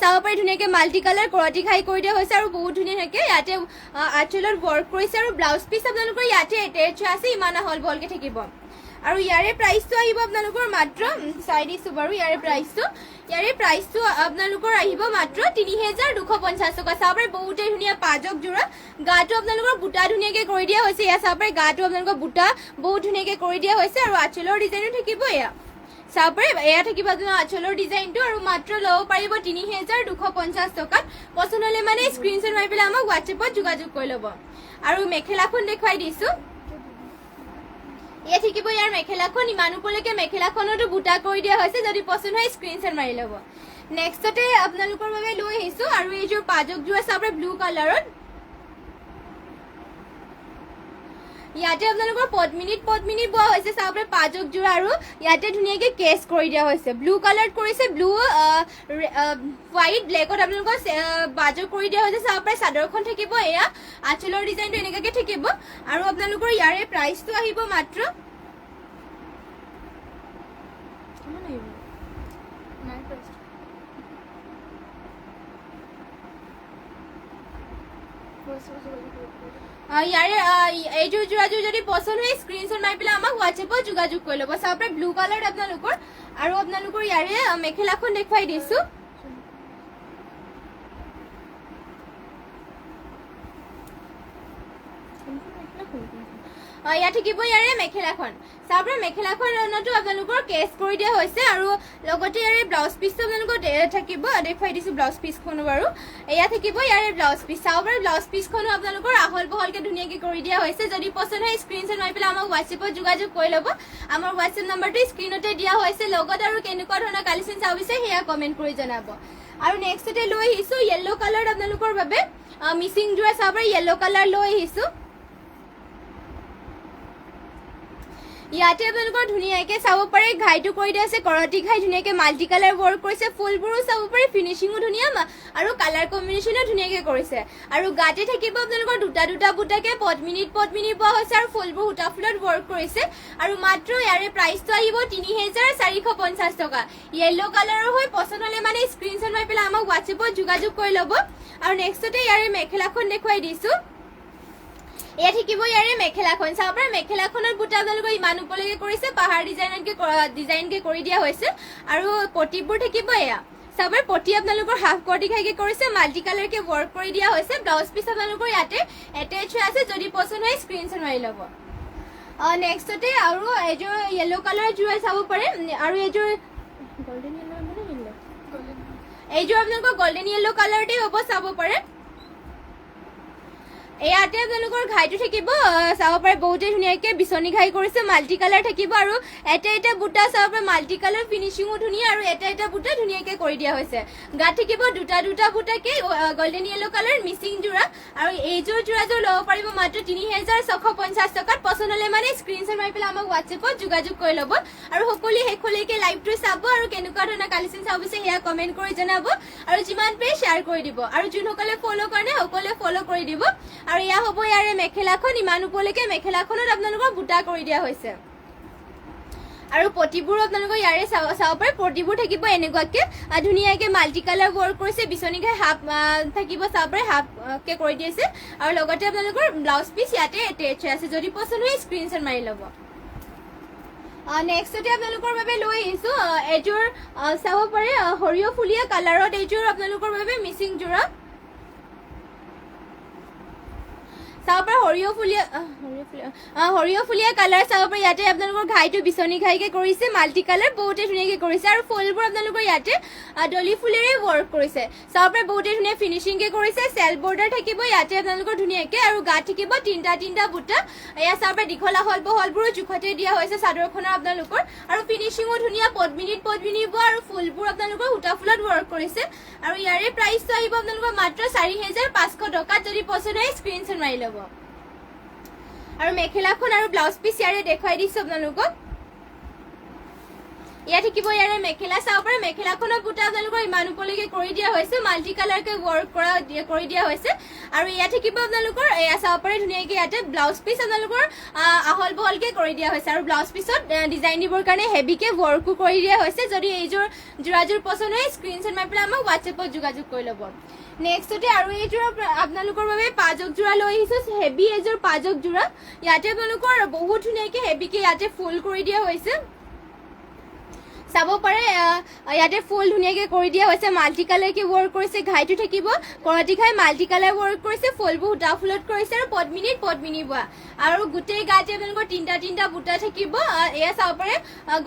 চাব পাৰে ধুনীয়াকে মাল্টি কালাৰ কৰতি ঘাই কৰি দিয়া হৈছে আৰু বহুত ধুনীয়াকে ইয়াতে আঁচলত ৱৰ্ক কৰিছে আৰু ব্লাউজ পিচ আপোনালোকৰ ইয়াতে এটেচ আছে ইমান আহল বহলকে থাকিব আৰু ইয়াৰে প্ৰাইচটো আহিব আপোনালোকৰ মাত্ৰ চাই দিছো বাৰু ইয়াৰে প্ৰাইচটো আপোনালোকৰ আহিব মাত্ৰ ৩২৫০ টকা চাব পাৰে বহুতেই ধুনীয়া পাজক যোৰা গাটো আপোনালোকৰ বুটা ধুনীয়াকে কৰি দিয়া হৈছে এয়া চাব পাৰে গাটো আপোনালোকৰ বুটা বহুত ধুনীয়াকে কৰি দিয়া হৈছে আৰু আঁচলৰ ডিজাইনো থাকিব এয়া চাব পাৰে এয়া থাকিব আপোনাৰ আঁচলৰ ডিজাইনটো আৰু মাত্ৰ ল'ব পাৰিব ৩২৫০ টকাত পছন্দ হলে মানে স্ক্ৰিনশ্বট মাৰি পেলাই আমাক হোৱাটছএপত যোগাযোগ কৰি ল'ব আৰু মেখেলাখন দেখুৱাই দিছো এয়া থাকিব ইয়াৰ মেখেলাখন ইমান ওপৰলৈকে মেখেলাখনতো বুটা কৰি দিয়া হৈছে যদি পছন্দ হয় স্ক্ৰিনশ্বট মাৰি ল'ব নেক্সটতে আপোনালোকৰ বাবে লৈ আহিছো আৰু এইযোৰ পাজক যোৰা চাব ব্লু কালাৰত ইয়াতে আপোনালোকৰ পদ্মিনী বোৱা হৈছে চাব পাৰে পাজক যোৰা আৰু ইয়াতে ধুনীয়াকে কেচ কৰি দিয়া হৈছে ব্লু কালাৰ কৰিছে ব্লু হোৱাইট ব্লেকত আপোনালোকৰ বাজক কৰি দিয়া হৈছে চাব পাৰে চাদৰখন থাকিব এয়া আঁচলৰ ডিজাইনটো এনেকাকে থাকিব আৰু আপোনালোকৰ ইয়াৰে প্ৰাইচটো আহিব মাত্ৰ ইয়াৰে এইযোৰ যোৰাযোৰ যদি পছন্দ হয় স্ক্ৰিনশ্বট মাৰি পেলাই আমাক হোৱাটছএপত যোগাযোগ কৰি ল'ব চাব পাৰে ব্লু কালাৰ আপোনালোকৰ আৰু আপোনালোকৰ ইয়াৰে মেখেলাখন দেখুৱাই দিছো ইয়াত থাকিব ইয়াৰে মেখেলাখন চাব পাৰে মেখেলাখনতো আপোনালোকৰ কেচ কৰি দিয়া হৈছে আৰু লগতে ইয়াৰে ব্লাউজ পিচটো আপোনালোকৰ থাকিব দেখুৱাই দিছো ব্লাউজ পিচখনো বাৰু এয়া থাকিব ইয়াৰে ব্লাউজ পিচ চাব পাৰে ব্লাউজ পিচখনো আপোনালোকৰ আহল বহলকে ধুনীয়াকে কৰি দিয়া হৈছে যদি পছন্দ হয় স্ক্ৰিনশ্বট মাৰি পেলাই আমাক হোৱাটছএপত যোগাযোগ কৰি ল'ব আমাৰ হোৱাটছএপ নম্বৰটো স্ক্ৰিনতে দিয়া হৈছে লগত আৰু কেনেকুৱা ধৰণৰ কালেকশ্যন চাব বিচাৰে সেয়া কমেণ্ট কৰি জনাব আৰু নেক্সটতে লৈ আহিছো য়েল্লো কালাৰ আপোনালোকৰ বাবে মিচিং যোৰা চাব পাৰে য়েল্লো কালাৰ লৈ আহিছো ইয়াতে আপোনালোকৰ ধুনীয়াকে চাব পাৰে ঘাইটো কৰি দিয়া আছে কৰতি ঘাই ধুনীয়াকে মাল্টি কালাৰ ৱৰ্ক কৰিছে ফুলবোৰো চাব পাৰে ফিনিচিঙো ধুনীয়া আৰু কালাৰ কম্বিনেশ্যনো ধুনীয়াকে কৰিছে আৰু গাতে থাকিব আপোনালোকৰ দুটা বুটাকে পদ্মিনী পোৱা হৈছে আৰু ফুলবোৰ সূতা ফুলত ৱৰ্ক কৰিছে আৰু মাত্ৰ ইয়াৰে প্ৰাইচটো আহিব ৩৪৫০ টকা য়েল্লো কালাৰৰ হৈ পছন্দ হলে মানে স্ক্ৰিনশ্বট মাৰি পেলাই আমাক হোৱাটছএপত যোগাযোগ কৰি ল'ব আৰু নেক্সটতে ইয়াৰে মেখেলাখন দেখুৱাই দিছো এয়া থাকিব ইয়াৰে মেখেলাখন চাব পাৰে মেখেলাখনৰ বুটা আপোনালোকৰ ইমান ওপৰলৈকে কৰিছে পাহাৰ ডিজাইনকে কৰি দিয়া হৈছে আৰু পটিবোৰ থাকিব এয়া চাব পাৰে পটি আপোনালোকৰ হাফ কৰতি ঘাইকে কৰিছে মাল্টি কালাৰকে ৱৰ্ক কৰি দিয়া হৈছে ব্লাউজ পিচ আপোনালোকৰ ইয়াতে এটেচ হৈ আছে যদি পছন্দ হয় স্ক্ৰিনশ্বট মাৰি ল'ব নেক্সটতে আৰু এযোৰ য়েলো কালাৰ জোৰা চাব পাৰে আৰু এযোৰ গোল্ডেন য়েলো মানে এইযোৰ আপোনালোকৰ গোল্ডেন য়েলো কালাৰতে হ'ব চাব পাৰে ইয়াতে আপোনালোকৰ ঘাইটো থাকিব চাব পাৰে বহুতে ধুনীয়াকৈ বিচনী ঘাই কৰিছে মাল্টি কালাৰ থাকিব আৰু এটা বুটা চাব পাৰে মাল্টি কালাৰ ফিনিচিঙো ধুনীয়া আৰু এটা বুটা ধুনীয়াকৈ কৰি দিয়া হৈছে গাত থাকিব দুটা বুটাকে গোল্ডেন য়েলো কালাৰ মিচিং জোৰা আৰু এইযোৰ জোৰাযোৰ ল'ব পাৰিব মাত্ৰ 3650 টকাত পচন্দ হ'লে মানে স্ক্ৰীনশ্বট মাৰি পেলাই আমাক হোৱাটছএপত যোগাযোগ কৰি ল'ব আৰু সকলোৱে শেষলৈকে লাইভটো চাব আৰু কেনেকুৱা ধৰণৰ কালেকশ্যন চাব বিচাৰে সেয়া কমেণ্ট কৰি জনাব আৰু যিমান পাৰে শ্বেয়াৰ কৰি দিব আৰু যোনসকলে ফ'ল' কৰে সকলোৱে ফ'ল' কৰি দিব আৰু এয়া হ'ব ইয়াৰে মেখেলাখন ইমান ওপৰলৈকে মেখেলাখনত আপোনালোকৰ বুটা কৰি দিয়া হৈছে আৰু পটিবোৰ আপোনালোকৰ ইয়াৰে চাব পাৰে পটিবোৰ থাকিব এনেকুৱাকে ধুনীয়াকৈ মাল্টি কালাৰ ৱৰ্ক কৰিছে বিচনী ঘাই হাফ থাকিব চাব পাৰে হাফকে কৰি দিছে আৰু লগতে আপোনালোকৰ ব্লাউজ পিচ ইয়াতে এটেচ আছে যদি পচন্দ হয় স্ক্ৰীনশ্বট মাৰি ল'ব নেক্সটতে আপোনালোকৰ বাবে লৈ আহিছোঁ এযোৰ চাব পাৰে সৰিয়হ ফুলীয়া কালাৰত এইযোৰ আপোনালোকৰ বাবে মিচিং জোৰা চাব পাৰে সৰিয়হ ফুলীয়া কালাৰ চাব পাৰে ইয়াতে আপোনালোকৰ ঘাইটো বিচনী ঘাইকে কৰিছে মাল্টি কালাৰ বহুতে ধুনীয়াকৈ কৰিছে আৰু ফুলবোৰ আপোনালোকৰ ইয়াতে ডলি ফুলেৰে ৱৰ্ক কৰিছে চাব পাৰে বহুতে ধুনীয়া ফিনিচিংকে কৰিছে চেল বৰ্ডাৰ থাকিব ইয়াতে আপোনালোকৰ ধুনীয়াকৈ আৰু গাত থাকিব তিনিটা বুটা এয়া চাব পাৰে দীঘল আহল বহলবোৰো জোখতে দিয়া হৈছে চাদৰখনৰ আপোনালোকৰ আৰু ফিনিচিঙো ধুনীয়া পদ্মিনী বোৱা আৰু ফুলবোৰ আপোনালোকৰ সূতা ফুলত ৱৰ্ক কৰিছে আৰু ইয়াৰে প্ৰাইচটো আহিব আপোনালোকৰ মাত্ৰ 4500 টকাত যদি পচন্দ হয় স্ক্ৰীনশ্বট মাৰি ল'ব আৰু মেখেলাখন আৰু ব্লাউজ পিচ ইয়াৰে দেখুৱাই দিছো আপোনালোকক ইয়াত থাকিব ইয়াৰে মেখেলা চাব পাৰে মেখেলাখনৰ বুটা আপোনালোকৰ ইমান ওপৰলৈকে কৰি দিয়া হৈছে মাল্টি কালাৰকে ৱৰ্ক কৰি দিয়া হৈছে আৰু ইয়াত থাকিব আপোনালোকৰ এয়া চাব পাৰে ধুনীয়াকৈ ইয়াতে ব্লাউজ পিচ আপোনালোকৰ আহল বহলকে কৰি দিয়া হৈছে আৰু ব্লাউজ পিচত ডিজাইন দিবৰ কাৰণে হেভিকে ৱৰ্কো কৰি দিয়া হৈছে যদি এইযোৰ জোৰাযোৰ পচন্দ হয় স্ক্ৰীনশ্বট মাৰি পেলাই আমাক হোৱাটছএপত যোগাযোগ কৰি ল'ব নেক্সটতে আৰু এইযোৰ আপোনালোকৰ বাবে পাজক জোৰা লৈ আহিছোঁ হেভি এইযোৰ পাজক জোৰা ইয়াতে আপোনালোকৰ বহুত ধুনীয়াকৈ হেভিকে ইয়াতে ফুল কৰি দিয়া হৈছে চাব পাৰে ইয়াতে ফুল ধুনীয়াকৈ কৰি দিয়া হৈছে মাল্টি কালাৰকে ৱৰ্ক কৰিছে ঘাইটো থাকিব কৰতি ঘাই মাল্টি কালাৰ ৱৰ্ক কৰিছে ফুলবোৰ সূতা ফুলত কৰিছে আৰু পদ্মিনী বোৱা আৰু গোটেই গাতে আপোনালোকৰ তিনিটা বুটা থাকিব এয়া চাব পাৰে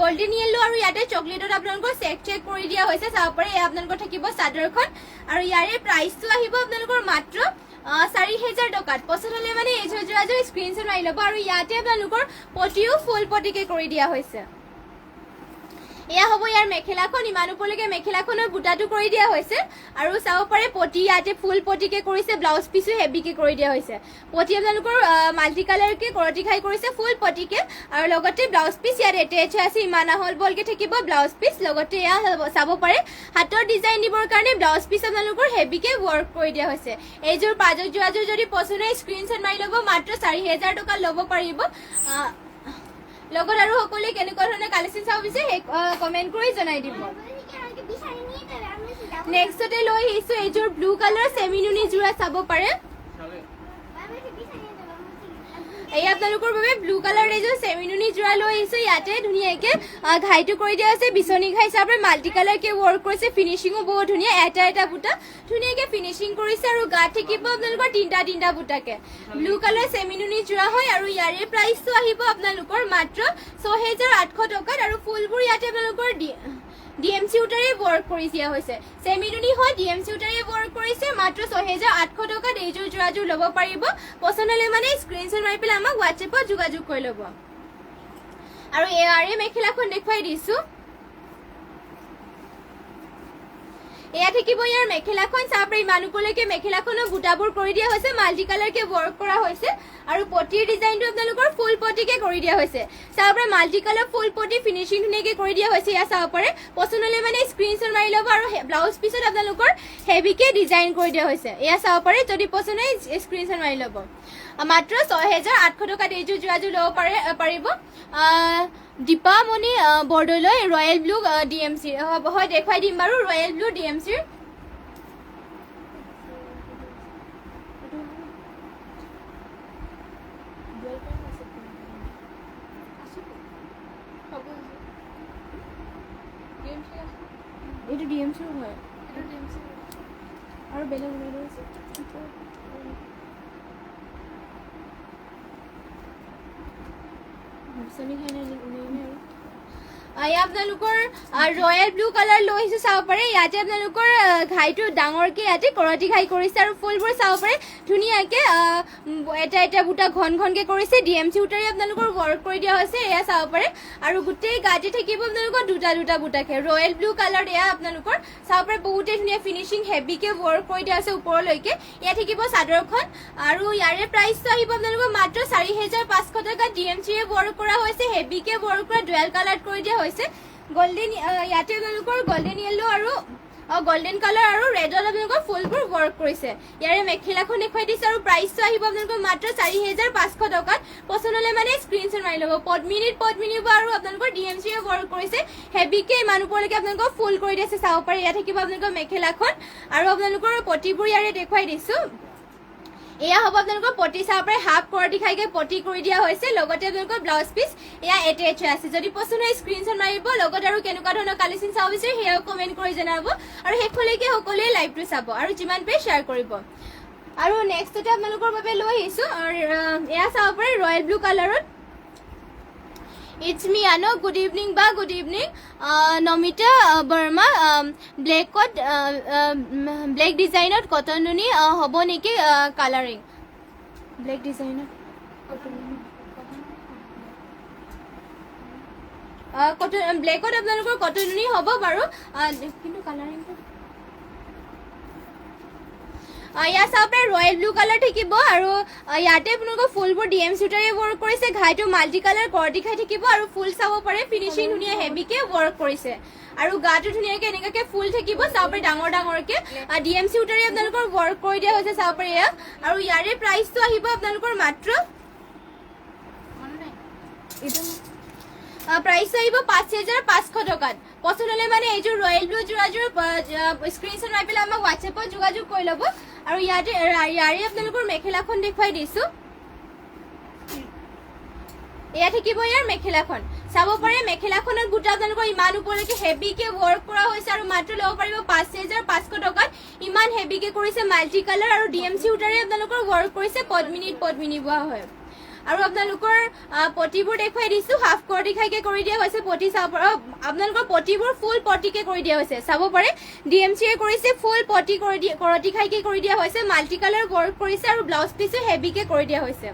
গোল্ডেন য়েলো আৰু ইয়াতে চকলেটত আপোনালোকৰ চেক কৰি দিয়া হৈছে চাব পাৰে এয়া আপোনালোকৰ থাকিব চাদৰখন আৰু ইয়াৰে প্ৰাইচটো আহিব আপোনালোকৰ মাত্ৰ 4000 টকাত পচন্দ হ'লে মানে এইযোৰ জোৰাযোৰ স্ক্ৰীনশ্বট মাৰি ল'ব আৰু ইয়াতে আপোনালোকৰ পটিও ফুল পটিকে কৰি দিয়া হৈছে এয়া হ'ব ইয়াৰ মেখেলাখন ইমান ওপৰলৈকে মেখেলাখনৰ বুটাটো কৰি দিয়া হৈছে আৰু চাব পাৰে পটি ইয়াতে ফুল পটিকে কৰিছে ব্লাউজ পিচো হেভিকে কৰি দিয়া হৈছে পটি আপোনালোকৰ মাল্টি কালাৰকে কৰতি খাই কৰিছে ফুল পটিকে আৰু লগতে ব্লাউজ পিচ ইয়াত এটেচ আছে ইমান আহল বলকে থাকিব ব্লাউজ পিচ লগতে এয়া চাব পাৰে হাতৰ ডিজাইন দিবৰ কাৰণে ব্লাউজ পিচ আপোনালোকৰ হেভিকে ৱৰ্ক কৰি দিয়া হৈছে এইযোৰ পাজক জোৰাযোৰ যদি পচন্দ হয় স্ক্ৰীনশ্বট মাৰি ল'ব মাত্ৰ 4000 টকা ল'ব পাৰিব লগত আৰু সকলোৱে কেনেকুৱা ধৰণৰ কালেকশ্যন চাব বিচাৰে কমেণ্ট কৰি জনাই দিব নেক্সটতে লৈ আহিছোঁ এইযোৰ ব্লু কালাৰ চেমিনুনি জোৰা চাব পাৰে এই আপোনালোকৰ বাবে ব্লু কালাৰ এইযোৰ চেমিনুনি জোৰা লৈ আহিছোঁ ইয়াতে ধুনীয়াকৈ ঘাইটো কৰি দিয়া হৈছে বিচনী ঘাই চাব পাৰে মাল্টি কালাৰকে ৱৰ্ক কৰিছে ফিনিচিঙো বহুত ধুনীয়া এটা বুটা ধুনীয়াকৈ ফিনিচিং কৰিছে আৰু গাত থাকিব আপোনালোকৰ তিনিটা বুটাকে ব্লু কালাৰ চেমিনুনি জোৰা হয় আৰু ইয়াৰে প্ৰাইচটো আহিব আপোনালোকৰ মাত্ৰ 6800 টকাত আৰু ফুলবোৰ ইয়াতে আপোনালোকৰ DMC উটাৰে ৱৰ্ক কৰি দিয়া হৈছে চেমিনুনি হয় DMC উটাৰে ৱৰ্ক কৰিছে মাত্ৰ 6800 টকাত এইযোৰ জোৰাযোৰ ল'ব পাৰিব পচন্দ হ'লে মানে স্ক্ৰীনশ্বট মাৰি পেলাই আমাক হোৱাটছএপত যোগাযোগ কৰি ল'ব আৰু ইয়াৰে মেখেলাখন দেখুৱাই দিছোঁ এয়া থাকিব ইয়াৰ মেখেলাখন চাব পাৰে ইমান ওপৰলৈকে মেখেলাখনৰ বুটাবোৰ কৰি দিয়া হৈছে মাল্টি কালাৰকে ৱৰ্ক কৰা হৈছে আৰু পটিৰ ডিজাইনটো আপোনালোকৰ ফুল পটিকে কৰি দিয়া হৈছে চাব পাৰে মাল্টি কালাৰ ফুল পটি ফিনিচিং ধুনীয়াকৈ কৰি দিয়া হৈছে এয়া চাব পাৰে পচন্দ হ'লে মানে স্ক্ৰীনশ্বট মাৰি ল'ব আৰু ব্লাউজ পিছত আপোনালোকৰ হেভিকে ডিজাইন কৰি দিয়া হৈছে এয়া চাব পাৰে যদি পচন্দ হয় স্ক্ৰীনশ্বট মাৰি ল'ব মাত্ৰ 6800 টকাত এইযোৰ জোৰাযোৰ ল'ব পাৰিব Dipamoni Bordoloi royal blue DMC হয় দেখুৱাই দিম বাৰু ৰয়েল ব্লু DMC এইটো DMC হয় আৰু বেলেগ আছে এয়া আপোনালোকৰ ৰয়েল ব্লু কালাৰ লৈ আহিছোঁ চাব পাৰে ইয়াতে আপোনালোকৰ ঘাইটো ডাঙৰকৈ ইয়াতে কৰতি ঘাই কৰিছে আৰু ফুলবোৰ চাব পাৰে ধুনীয়াকৈ এটা এটা বুটা ঘন ঘনকৈ কৰিছে DMC সূতাৰে আপোনালোকৰ ৱৰ্ক কৰি দিয়া হৈছে এয়া চাব পাৰে আৰু গোটেই গাতে থাকিব আপোনালোকৰ দুটা দুটা বুটাকে ৰয়েল ব্লু কালাৰ এয়া আপোনালোকৰ চাব পাৰে বহুতেই ধুনীয়া ফিনিচিং হেভিকৈ ৱৰ্ক কৰি দিয়া হৈছে ওপৰলৈকে এয়া থাকিব চাদৰখন আৰু ইয়াৰে প্ৰাইচটো আহিব আপোনালোকৰ মাত্ৰ 4500 টকা DMCৰে ৱৰ্ক কৰা হৈছে হেভিকৈ ৱৰ্ক কৰা ডুৱেল কালাৰ কৰি দিয়া গোল্ডেন ইয়াতে আপোনালোকৰ গোল্ডেন য়েলো আৰু গোল্ডেন কালাৰ আৰু ৰেডত আপোনালোকৰ ফুলবোৰ ৱৰ্ক কৰিছে ইয়াৰে মেখেলাখন দেখুৱাই দিছে আৰু প্ৰাইচটো আহিব আপোনালোকৰ মাত্ৰ 4500 টকাত পচন্দ হ'লে মানে স্ক্ৰীনশ্বট মাৰি ল'ব পদ্মিনী আৰু আপোনালোকৰ DMCৰে ৱৰ্ক কৰিছে হেভিকে ইমান ওপৰলৈকে আপোনালোকৰ ফুল কৰি দিছে চাব পাৰে ইয়াত থাকিব আপোনালোকৰ মেখেলাখন আৰু আপোনালোকৰ পটিবোৰ ইয়াৰে দেখুৱাই দিছোঁ এয়া হ'ব আপোনালোকৰ পটি চাব পাৰে হাফ কৰতি খাইকে পটি কৰি দিয়া হৈছে লগতে আপোনালোকৰ ব্লাউজ পিচ এয়া এটেচ আছে যদি পছন্দ হয় স্ক্ৰীনশ্বট মাৰিব লগত আৰু কেনেকুৱা ধৰণৰ কালেকশ্যন চাব বিচাৰে সেয়াও কমেণ্ট কৰি জনাব আৰু শেষলৈকে সকলোৱে লাইভটো চাব আৰু যিমান পাৰে শ্বেয়াৰ কৰিব আৰু নেক্সটতে আপোনালোকৰ বাবে লৈ আহিছোঁ আৰু এয়া চাব পাৰে ৰয়েল ব্লু কালাৰত It's me, Ano. Good evening, ba. Good evening. Nomita Burma. Black designer cotton nuni. Hobo niki coloring. Black designer. Cotton black cotton apnalokor cotton nuni hobo baru. Kintu coloring. ইয়া চাব পাৰে ৰয়েল ব্লু কালাৰ থাকিব আৰু ইয়াতে আপোনালোকৰ ফুলবোৰ DMC সূতাৰে ৱৰ্ক কৰিছে ঘাইটো মাল্টি কালাৰ কৰতি খাই থাকিব আৰু ফুল চাব পাৰে ফিনিচিং ধুনীয়া হেভিকে ৱৰ্ক কৰিছে আৰু গাটো ধুনীয়াকৈ এনেকুৱাকৈ ফুল থাকিব চাব পাৰে ডাঙৰ ডাঙৰকৈ DMC সূতাৰে আপোনালোকৰ ৱৰ্ক কৰি দিয়া হৈছে চাব পাৰে এয়া আৰু ইয়াৰে প্ৰাইচটো আহিব আপোনালোকৰ মাত্ৰ প্ৰাইচ আহিব 5500 টকাত পছন্দ হ'লে মানে এইযোৰ ৰয়েল ব্লু যোৰাযোৰ স্ক্ৰীনশ্বট মাৰি পেলাই আমাক হোৱাটছএপত যোগাযোগ কৰি ল'ব আৰু ইয়াৰে আপোনালোকৰ মেখেলাখন দেখুৱাই দিছোঁ এয়া থাকিব ইয়াৰ মেখেলাখন চাব পাৰে মেখেলাখনত বুটা আপোনালোকৰ ইমান ওপৰলৈকে হেভিকে ৱৰ্ক কৰা হৈছে আৰু মাত্ৰ ল'ব পাৰিব 5500 টকাত ইমান হেভিকে কৰিছে মাল্টি কালাৰ আৰু DMC সূতাৰে আপোনালোকৰ ৱৰ্ক কৰিছে পদ্মিনী বোৱা হয় আৰু আপোনালোকৰ পটিবোৰ দেখুৱাই দিছোঁ হাফ কৰতি খাইকে কৰি দিয়া হৈছে পটি চাব আপোনালোকৰ পটিবোৰ ফুল পটিকে কৰি দিয়া হৈছে চাব পাৰে DMCৰে কৰিছে ফুল পটি কৰতি খাইকে কৰি দিয়া হৈছে মাল্টি কালাৰ ৱৰ্ক কৰিছে আৰু ব্লাউজ পিচো হেভিকে কৰি দিয়া হৈছে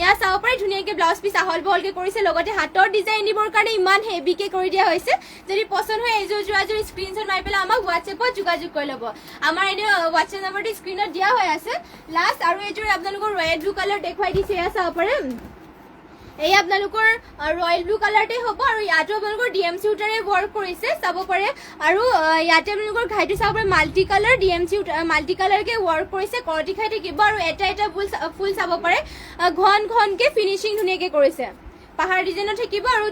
এয়া চাব পাৰে ধুনীয়াকৈ ব্লাউজ পিচ আহল বহলকে কৰিছে লগতে হাতৰ ডিজাইন দিবৰ কাৰণে ইমান হেভিকে কৰি দিয়া হৈছে যদি পছন্দ হয় এইযোৰ যোৰাযোৰ স্ক্ৰীনশ্বট মাৰি পেলাই আমাক হোৱাটছএপত যোগাযোগ কৰি ল'ব আমাৰ এনে হোৱাটছএপ নম্বৰটো স্ক্ৰীনত দিয়া হৈ আছে লাষ্ট আৰু এইযোৰ আপোনালোকৰ ৰয়েল ব্লু কালাৰ দেখুৱাই দিছে এয়া চাব পাৰে এই আপোনালোকৰ ৰয়েল ব্লু কালাৰতে হ'ব আৰু ইয়াতো আপোনালোকৰ DMC সূতাৰে ৱৰ্ক কৰিছে চাব পাৰে আৰু ইয়াতে আপোনালোকৰ ঘাইটো চাব পাৰে মাল্টি কালাৰ DMC মাল্টি কালাৰকে ৱৰ্ক কৰিছে কৰতি খাই থাকিব আৰু এটা এটা ফুল চাব পাৰে ঘন ঘনকে ফিনিচিং ধুনীয়াকৈ কৰিছে পাহাৰ ডিজাইনত থাকিব আৰু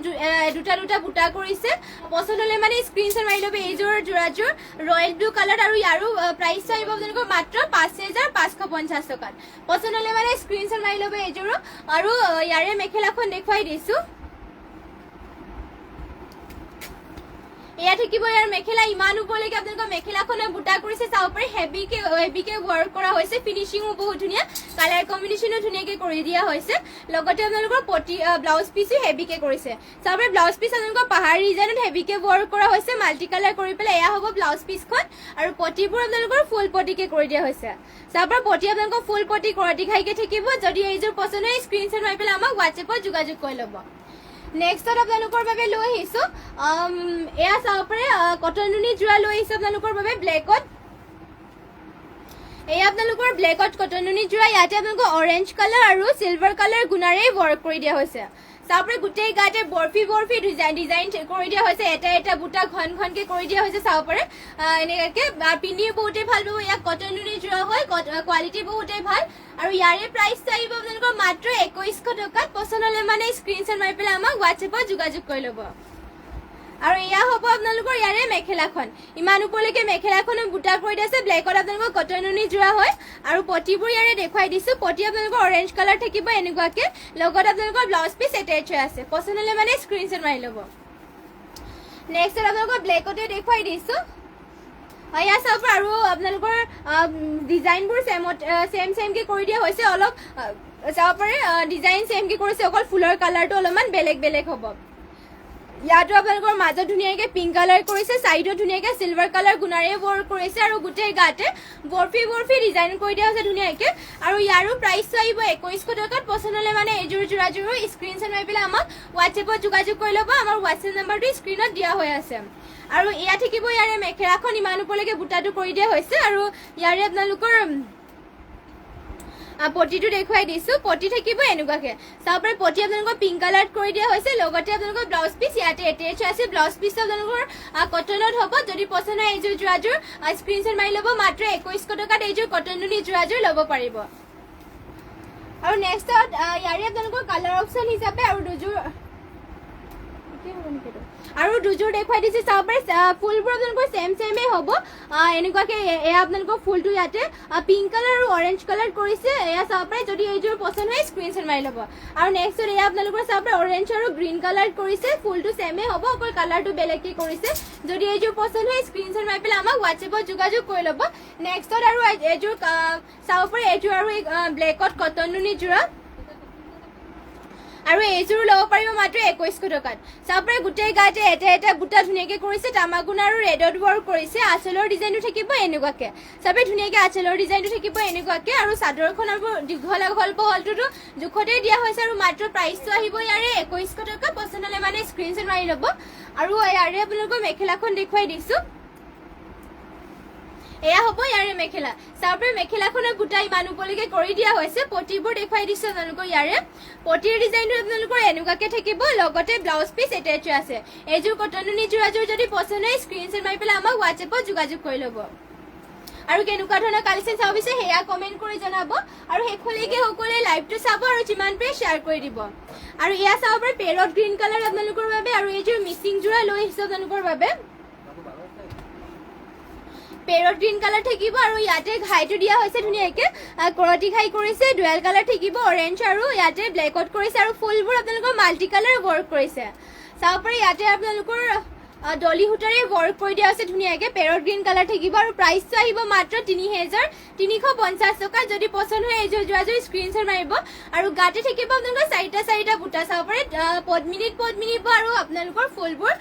দুটা দুটা বুটা কৰিছে পছন্দ হ'লে মানে স্ক্ৰীনশ্বট মাৰি ল'ব এইযোৰ যোৰাযোৰ ৰয়েল ব্লু কালাৰ আৰু ইয়াৰো প্ৰাইচটো আহিব আপোনালোকৰ মাত্ৰ 5550 টকাত পছন্দ হ'লে মানে স্ক্ৰীনশ্বট মাৰি ল'ব এইযোৰো আৰু ইয়াৰে মেখেলাখন দেখুৱাই দিছোঁ এয়া থাকিব ইয়াৰ মেখেলা ইমান ওপৰলৈকে আপোনালোকৰ মেখেলাখনে বুটা কৰিছে চাব পাৰে হেভিকে ৱৰ্ক কৰা হৈছে ফিনিচিঙো বহুত ধুনীয়া কালাৰ কম্বিনেশ্যনো ধুনীয়াকৈ কৰি দিয়া হৈছে লগতে আপোনালোকৰ পটি ব্লাউজ পিচো হেভিকে কৰিছে চাব পাৰে ব্লাউজ পিচ আপোনালোকৰ পাহাৰ ডিজাইনত হেভিকে ৱৰ্ক কৰা হৈছে মাল্টি কালাৰ কৰি পেলাই এয়া হ'ব ব্লাউজ পিচখন আৰু পটিবোৰ আপোনালোকৰ ফুল পটিকে কৰি দিয়া হৈছে চাব পাৰে পটি আপোনালোকৰ ফুল পটি কৰতি খাইকে থাকিব যদি এইযোৰ পছন্দ হয় স্ক্ৰীনশ্বট মাৰি পেলাই আমাক হোৱাটছএপত যোগাযোগ কৰি ল'ব নেক্সটত আপোনালোকৰ বাবে লৈ আহিছোঁ এয়া চাব পাৰে কটন নুনি যোৰা লৈ আহিছোঁ আপোনালোকৰ বাবে ব্লেকত এয়া আপোনালোকৰ ব্লেকত কটন নুনি যোৰা ইয়াতে আপোনালোকৰ অৰেঞ্জ কালাৰ আৰু চিলভাৰ কালাৰ গুণাৰে ৱৰ্ক কৰি দিয়া হৈছে চাব পাৰে গোটেই গাতে বৰফি ডিজাইন কৰি দিয়া হৈছে এটা এটা বুটা ঘন ঘনকে কৰি দিয়া হৈছে চাব পাৰে এনেকৈ পিন্ধিও বহুতেই ভাল পাব ইয়াক কটন নুনি যোৰা হয় কোৱালিটি বহুতেই ভাল আৰু ইয়াৰে প্ৰাইচটো আহিব আপোনালোকৰ মাত্ৰ 2100 টকাত পছন্দ হ'লে মানে স্ক্ৰীনশ্বট মাৰি পেলাই আমাক হোৱাটছএপত যোগাযোগ কৰি ল'ব আৰু এয়া হ'ব আপোনালোকৰ ইয়াৰে মেখেলাখন ইমান ওপৰলৈকে মেখেলাখনত বুটা কৰি দিছে ব্লেকত আপোনালোকৰ কটন নুনি যোৰা হয় আৰু পটিবোৰ ইয়াৰে দেখুৱাই দিছোঁ পটি আপোনালোকৰ অৰেঞ্জ কালাৰ থাকিব এনেকুৱাকৈ লগত আপোনালোকৰ ব্লাউজ পিচ এটেচ হৈ আছে পছন্দ হ'লে মানে স্ক্ৰীনশ্বট মাৰি ল'ব নেক্সট আপোনালোকৰ ব্লেকতে দেখুৱাই দিছোঁ এয়া চাব আৰু আপোনালোকৰ ডিজাইনবোৰ চেমকৈ কৰি দিয়া হৈছে অলপ চাব পাৰে ডিজাইন সেমকে কৰিছে অকল ফুলৰ কালাৰটো অলপমান বেলেগ বেলেগ হ'ব ইয়াতো আপোনালোকৰ মাজত ধুনীয়াকৈ পিংক কালাৰ কৰিছে সাইডত ধুনীয়াকৈ সিলভাৰ কালাৰ গুণাৰে ৱৰ্ক কৰিছে আৰু গোটেই গাতে বৰফি বৰফি ডিজাইন কৰি দিয়া হৈছে ধুনীয়াকৈ আৰু ইয়াৰো প্ৰাইচটো আহিব 2100 টকাত পছন্দ হ'লে মানে এইযোৰ যোৰাযোৰো স্ক্ৰীনশ্বট মাৰি পেলাই আমাক হোৱাটছএপত যোগাযোগ কৰি ল'ব আমাৰ হোৱাটছএপ নাম্বাৰটো স্ক্ৰীনত দিয়া হৈ আছে আৰু এয়া থাকিব ইয়াৰে মেখেলাখন ইমান ওপৰলৈকে বুটাটো কৰি দিয়া হৈছে আৰু ইয়াৰে আপোনালোকৰ পটিটো দেখুৱাই দিছো পটি থাকিব এনেকুৱাকে চাব পাৰে পটি আপোনালোকৰ পিংক কালাৰ কৰি দিয়া হৈছে লগতে আপোনালোকৰ ব্লাউজ পিচ ইয়াতে এটেচ আছে ব্লাউজ পিচ আপোনালোকৰ কটনত হ'ব যদি পছন্দ হয় এইযোৰ যোৰাযোৰ স্ক্ৰীনশ্বট মাৰি ল'ব মাত্ৰ 2100 টকাত এইযোৰ কটন নুনি যোৰাযোৰ ল'ব পাৰিব আৰু নেক্সটত ইয়াৰে আপোনালোকৰ কালাৰ অপশ্যন হিচাপে আৰু দুযোৰ দেখুৱাই দিছে চাব পাৰে ফুলবোৰ আপোনালোকৰ চেমে হ'ব এনেকুৱাকে এয়া আপোনালোকৰ ফুলটো ইয়াতে পিংক কালাৰ আৰু অৰেঞ্জ কালাৰ কৰিছে এয়া চাব পাৰে যদি এইযোৰ পছন্দ হয় স্ক্ৰীনশ্বট মাৰি ল'ব আৰু নেক্সটত এয়া আপোনালোকৰ চাব পাৰে অৰেঞ্জ আৰু গ্ৰীণ কালাৰ কৰিছে ফুলটো চেমে হ'ব অকল কালাৰটো বেলেগকে কৰিছে যদি এইযোৰ পছন্দ হয় স্ক্ৰীনশ্বট মাৰি পেলাই আমাক হোৱাটছএপত যোগাযোগ কৰি ল'ব নেক্সটত আৰু এইযোৰ চাব পাৰে এইযোৰ আৰু ব্লেকত কটন নুনি যোৰা আৰু এইযোৰ ল'ব পাৰিব মাত্ৰ 2100 টকাত চাব পাৰে গোটেই গাতে এটা এটা বুটা ধুনীয়াকৈ কৰিছে তামাগুণ আৰু ৰেডত ৱৰ্ক কৰিছে আঁচলৰ ডিজাইনটো থাকিব এনেকুৱাকে চাব ধুনীয়াকৈ আঁচলৰ ডিজাইনটো থাকিব এনেকুৱাকে আৰু চাদৰখন আৰু দীঘল বহলটোতো জোখতেই দিয়া হৈছে আৰু মাত্ৰ প্ৰাইচটো আহিব ইয়াৰে 2100 টকা পছন্দ হ'লে মানে স্ক্ৰীনশ্বট মাৰি ল'ব আৰু ইয়াৰে আপোনালোকৰ মেখেলাখন দেখুৱাই দিছো এয়া হ'ব ইয়াৰে মেখেলা চাব পাৰে মেখেলাখনৰ বুটা ইমান ওপৰলৈকে কৰি দিয়া হৈছে পটিবোৰ দেখুৱাই দিছো আপোনালোকৰ ইয়াৰে পটিৰ ডিজাইনটো আপোনালোকৰ এনেকুৱাকে থাকিব লগতে ব্লাউজ পিচ এটেচ আছে এইযোৰ কটন নুনি যোৰাযোৰ যদি পছন্দ হয় স্ক্ৰীনশ্বট মাৰি পেলাই আমাক হোৱাটছএপত যোগাযোগ কৰি ল'ব আৰু কেনেকুৱা ধৰণৰ কালেকশ্যন চাব বিচাৰে সেয়া কমেণ্ট কৰি জনাব আৰু শেষলৈকে সকলোৱে লাইভটো চাব আৰু যিমান পাৰে শ্বেয়াৰ কৰি দিব আৰু এয়া চাব পাৰে পেৰট গ্ৰীণ কালাৰ আপোনালোকৰ বাবে আৰু এইযোৰ মিচিং যোৰা লৈ আহিছে আপোনালোকৰ বাবে পেৰট গ্ৰীণ কালাৰ থাকিব আৰু ইয়াতে ঘাইটো দিয়া হৈছে ধুনীয়াকৈ কৰতি ঘাই কৰিছে ডুৱেল কালাৰ থাকিব অৰেঞ্জ আৰু ইয়াতে ব্লেকত কৰিছে আৰু ফুলবোৰ আপোনালোকৰ মাল্টি কালাৰ ৱৰ্ক কৰিছে চাব পাৰে ইয়াতে আপোনালোকৰ ডলি সূতাৰে ৱৰ্ক কৰি দিয়া হৈছে ধুনীয়াকৈ পেৰট গ্ৰীণ কালাৰ থাকিব আৰু প্ৰাইচটো আহিব মাত্ৰ 3350 টকা যদি পছন্দ হয় এইযোৰ যোৰাযোৰ স্ক্ৰীনশ্বট মাৰিব আৰু গাতে থাকিব আপোনালোকৰ চাৰিটা বুটা চাব পাৰে পদ্মিনীত আৰু আপোনালোকৰ ফুলবোৰ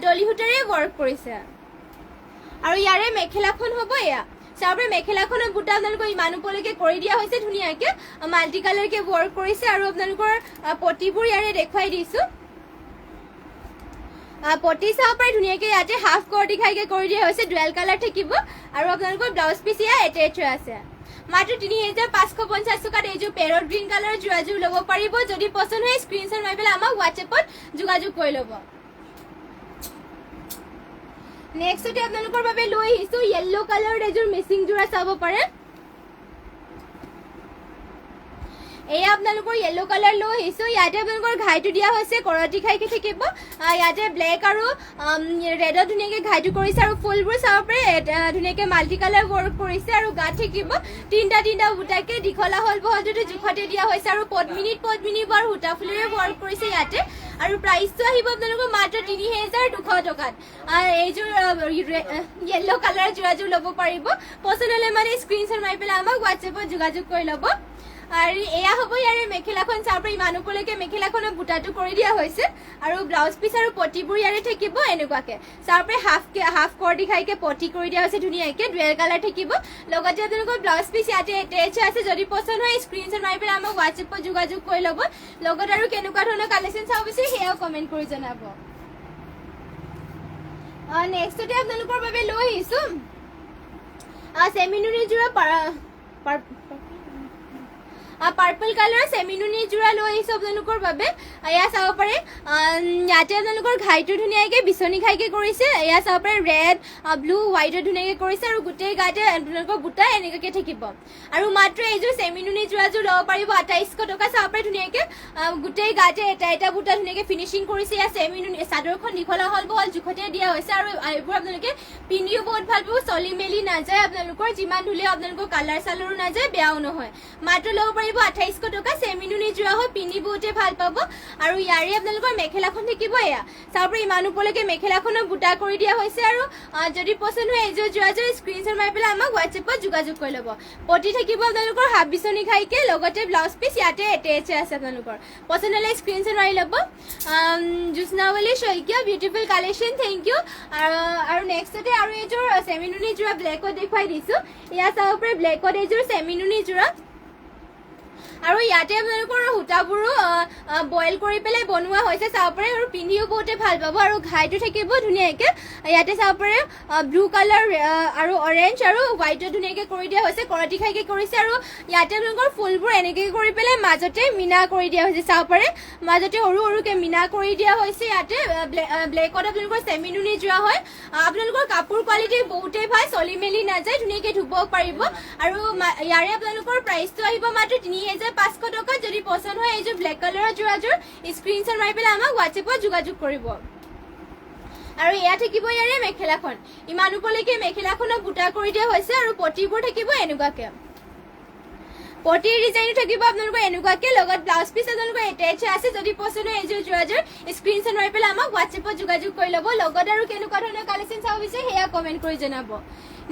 ডলি সূতাৰে ৱৰ্ক কৰিছে আৰু ইয়াৰে মেখেলাখন হ'ব এয়া চাব পাৰে মেখেলাখনৰ বুটা আপোনালোকৰ ইমান ওপৰলৈকে কৰি দিয়া হৈছে ধুনীয়াকৈ মাল্টি কালাৰকে ৱৰ্ক কৰিছে আৰু আপোনালোকৰ পটিবোৰ ইয়াৰে দেখুৱাই দিছো পটি চাব পাৰে ধুনীয়াকৈ ইয়াতে হাফ কৰতি ঘাইকে কৰি দিয়া হৈছে ডুৱেল কালাৰ থাকিব আৰু আপোনালোকৰ ব্লাউজ পিচ ইয়াৰ এটেচ হৈ আছে মাত্ৰ 3550 টকাত এইযোৰ পেৰট গ্ৰীণ কালাৰ যোৰাযোৰ ল'ব পাৰিব যদি পছন্দ হয় স্ক্ৰীনশ্বট মাৰি পেলাই আমাক হোৱাটছএপত যোগাযোগ কৰি ল'ব নেক্সটতে আপোনালোকৰ বাবে লৈ আহিছো য়েল্লো কালাৰ এযোৰ মিচিং যোৰা চাব পাৰে এয়া আপোনালোকৰ য়েল্লো কালাৰ লৈ আহিছো ইয়াতে আপোনালোকৰ ঘাইটো দিয়া হৈছে কৰতি ঘাইকে থাকিব ইয়াতে ব্লেক আৰু ৰেডত ধুনীয়াকৈ ঘাইটো কৰিছে আৰু ফুলবোৰ চাব পাৰে ধুনীয়াকৈ মাল্টি কালাৰ ৱৰ্ক কৰিছে আৰু গাত থাকিব তিনিটা বুটাকে দীঘলা হল বহলটোতো জোখতে দিয়া হৈছে আৰু পদ্মিনীত আৰু সূতা ফুলেৰে ৱৰ্ক কৰিছে ইয়াতে আৰু প্ৰাইচটো আহিব আপোনালোকৰ মাত্ৰ 3200 টকাত এইযোৰ য়েল্লো কালাৰ যোৰাযোৰ ল'ব পাৰিব পছন্দ হ'লে মানে স্ক্ৰীনশ্বট মাৰি পেলাই আমাক হোৱাটছএপত যোগাযোগ কৰি ল'ব আৰু এয়া হ'ব ইয়াৰে মেখেলাখন চাব পাৰে ইমান ওপৰলৈকে মেখেলাখনৰ বুটাটো কৰি দিয়া হৈছে আৰু ব্লাউজ পিচ আৰু পটিবোৰ ইয়াৰে থাকিব এনেকুৱাকে চাব পাৰে হাফ কৰতি ঘাইকে পটি কৰি দিয়া হৈছে ধুনীয়াকৈ ডুৱেল কালাৰ থাকিব লগতে আপোনালোকৰ ব্লাউজ পিচ ইয়াতে এটেচ আছে যদি পছন্দ হয় স্ক্ৰীনশ্বট মাৰি পেলাই আমাক হোৱাটছএপত যোগাযোগ কৰি ল'ব লগত আৰু কেনেকুৱা ধৰণৰ কালেকশ্যন চাব বিচাৰে সেয়াও কমেণ্ট কৰি জনাব নেক্সটতে আপোনালোকৰ বাবে লৈ আহিছো চেমিনুনি যোৰা পাৰ্পল কালাৰ চেমিনুনি যোৰা লৈ আহিছো আপোনালোকৰ বাবে এয়া চাব পাৰে ইয়াতে আপোনালোকৰ ঘাইটো ধুনীয়াকৈ বিচনী ঘাইকে কৰিছে এয়া চাব পাৰে ৰেড ব্লু হোৱাইটত ধুনীয়াকৈ কৰিছে আৰু গোটেই গাতে আপোনালোকৰ বুটা এনেকুৱাকৈ থাকিব আৰু মাত্ৰ এইযোৰ চেমিনুনি যোৰাযোৰ ল'ব পাৰিব 2800 টকা চাব পাৰে ধুনীয়াকৈ গোটেই গাতে এটা বুটা ধুনীয়াকৈ ফিনিচিং কৰিছে এয়া চেমিনুনি চাদৰখন দীঘলা হল বহল জোখতে দিয়া হৈছে আৰু এইবোৰ আপোনালোকে পিন্ধিও বহুত ভাল পাব চলি মেলি নাযায় আপোনালোকৰ যিমান ধুলেও আপোনালোকৰ কালাৰ চালাৰো নাযায় বেয়াও নহয় মাত্ৰ ল'ব পাৰিব আহিব 2800 টকা চেমিনুনি যোৰা হয় পিন্ধি বহুতে ভাল পাব আৰু ইয়াৰে আপোনালোকৰ মেখেলাখন থাকিব এয়া চাওপৰে ইমান ওপৰলৈকে মেখেলাখনৰ বুটা কৰি দিয়া হৈছে আৰু যদি পছন্দ হয় এযোৰ যোৰাযোৰ স্ক্ৰীনশ্বট মাৰি পেলাই আমাক হোৱাটছএপত যোগাযোগ কৰি ল'ব পটি থাকিব আপোনালোকৰ হাফ বিচনী খাইকে লগতে ব্লাউজ পিচ ইয়াতে এটেচ আছে আপোনালোকৰ পছন্দ হ'লে স্ক্ৰীনশ্বট মাৰি ল'ব Jyotsnawali Saikia beautiful collection thank you আৰু নেক্সটতে আৰু এযোৰ চেমিনুনি যোৰা ব্লেকত দেখুৱাই দিছোঁ ইয়া চাওপৰে ব্লেকত এযোৰ চেমিনুনি যোৰা আৰু ইয়াতে আপোনালোকৰ সূতাবোৰো বইল কৰি পেলাই বনোৱা হৈছে চাব পাৰে আৰু পিন্ধিও বহুতে ভাল পাব আৰু ঘাইটো থাকিব ধুনীয়াকৈ ইয়াতে চাব পাৰে ব্লু কালাৰ আৰু অৰেঞ্জ আৰু হোৱাইটত ধুনীয়াকৈ কৰি দিয়া হৈছে কৰতি খাইকৈ কৰিছে আৰু ইয়াতে আপোনালোকৰ ফুলবোৰ এনেকৈ কৰি পেলাই মাজতে মিনা কৰি দিয়া হৈছে চাব পাৰে মাজতে সৰু সৰুকৈ মিনা কৰি দিয়া হৈছে ইয়াতে ব্লেকত আপোনালোকৰ চেমিনুনি যোৱা হয় আপোনালোকৰ কাপোৰ কোৱালিটি বহুতেই ভাল চলি মেলি নাযায় ধুনীয়াকৈ ধুব পাৰিব আৰু ইয়াৰে আপোনালোকৰ প্ৰাইচটো আহিব মাত্ৰ 3500 টকা যদি পছন্দ হয় এইযোৰ ব্লেক কালাৰৰ যোৰাযোৰ স্ক্ৰীনশ্বট মাৰি পেলাই আমাক হোৱাটছএপত যোগাযোগ কৰিব আৰু এয়া থাকিব ইয়াৰে মেখেলাখন ইমান ওপৰলৈকে মেখেলাখনক বুটা কৰি দিয়া হৈছে আৰু পটিবোৰ থাকিব এনেকুৱাকৈ পটিৰ ডিজাইনো থাকিব আপোনালোকৰ এনেকুৱাকৈ লগত ব্লাউজ পিচ আপোনালোকৰ এটেচ আছে যদি পছন্দ হয় এইযোৰ যোৰাযোৰ স্ক্ৰীনশ্বট মাৰি পেলাই আমাক হোৱাটছএপত যোগাযোগ কৰি ল'ব লগত আৰু কেনেকুৱা ধৰণৰ কালেকশ্যন চাব বিচাৰে সেয়া কমেণ্ট কৰি জনাব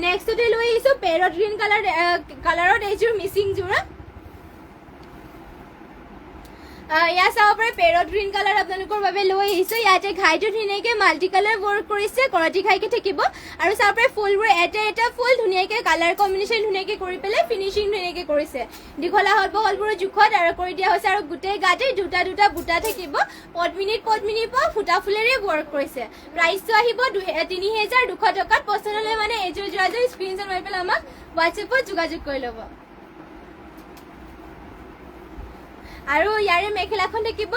নেক্সটতে লৈ আহিছোঁ পেৰট গ্ৰীণ কালাৰত এইযোৰ মিচিং যোৰা ইয়াত চাব পাৰে পেৰট গ্ৰীণ কালাৰ আপোনালোকৰ বাবে লৈ আহিছোঁ ইয়াতে ঘাইটো ধুনীয়াকৈ মাল্টি কালাৰ ৱৰ্ক কৰিছে কৰতি ঘাইকৈ থাকিব আৰু চাব পাৰে ফুলবোৰ এটা ফুল ধুনীয়াকৈ কালাৰ কম্বিনেশ্যন ধুনীয়াকৈ কৰি পেলাই ফিনিচিং ধুনীয়াকৈ কৰিছে দীঘলা বহলবোৰৰ জোখত আৰু কৰি দিয়া হৈছে আৰু গোটেই গাতে দুটা বুটা থাকিব পদ্মিনীৰ পৰা ফুটা ফুলেৰে ৱৰ্ক কৰিছে প্ৰাইচটো আহিব 3200 টকাত পছন্দ হ'লে মানে এইযোৰ যোৰাযোৰ স্ক্ৰীনশ্বট মাৰি পেলাই আমাক হোৱাটছএপত যোগাযোগ কৰি ল'ব আৰু ইয়াৰে মেখেলাখন থাকিব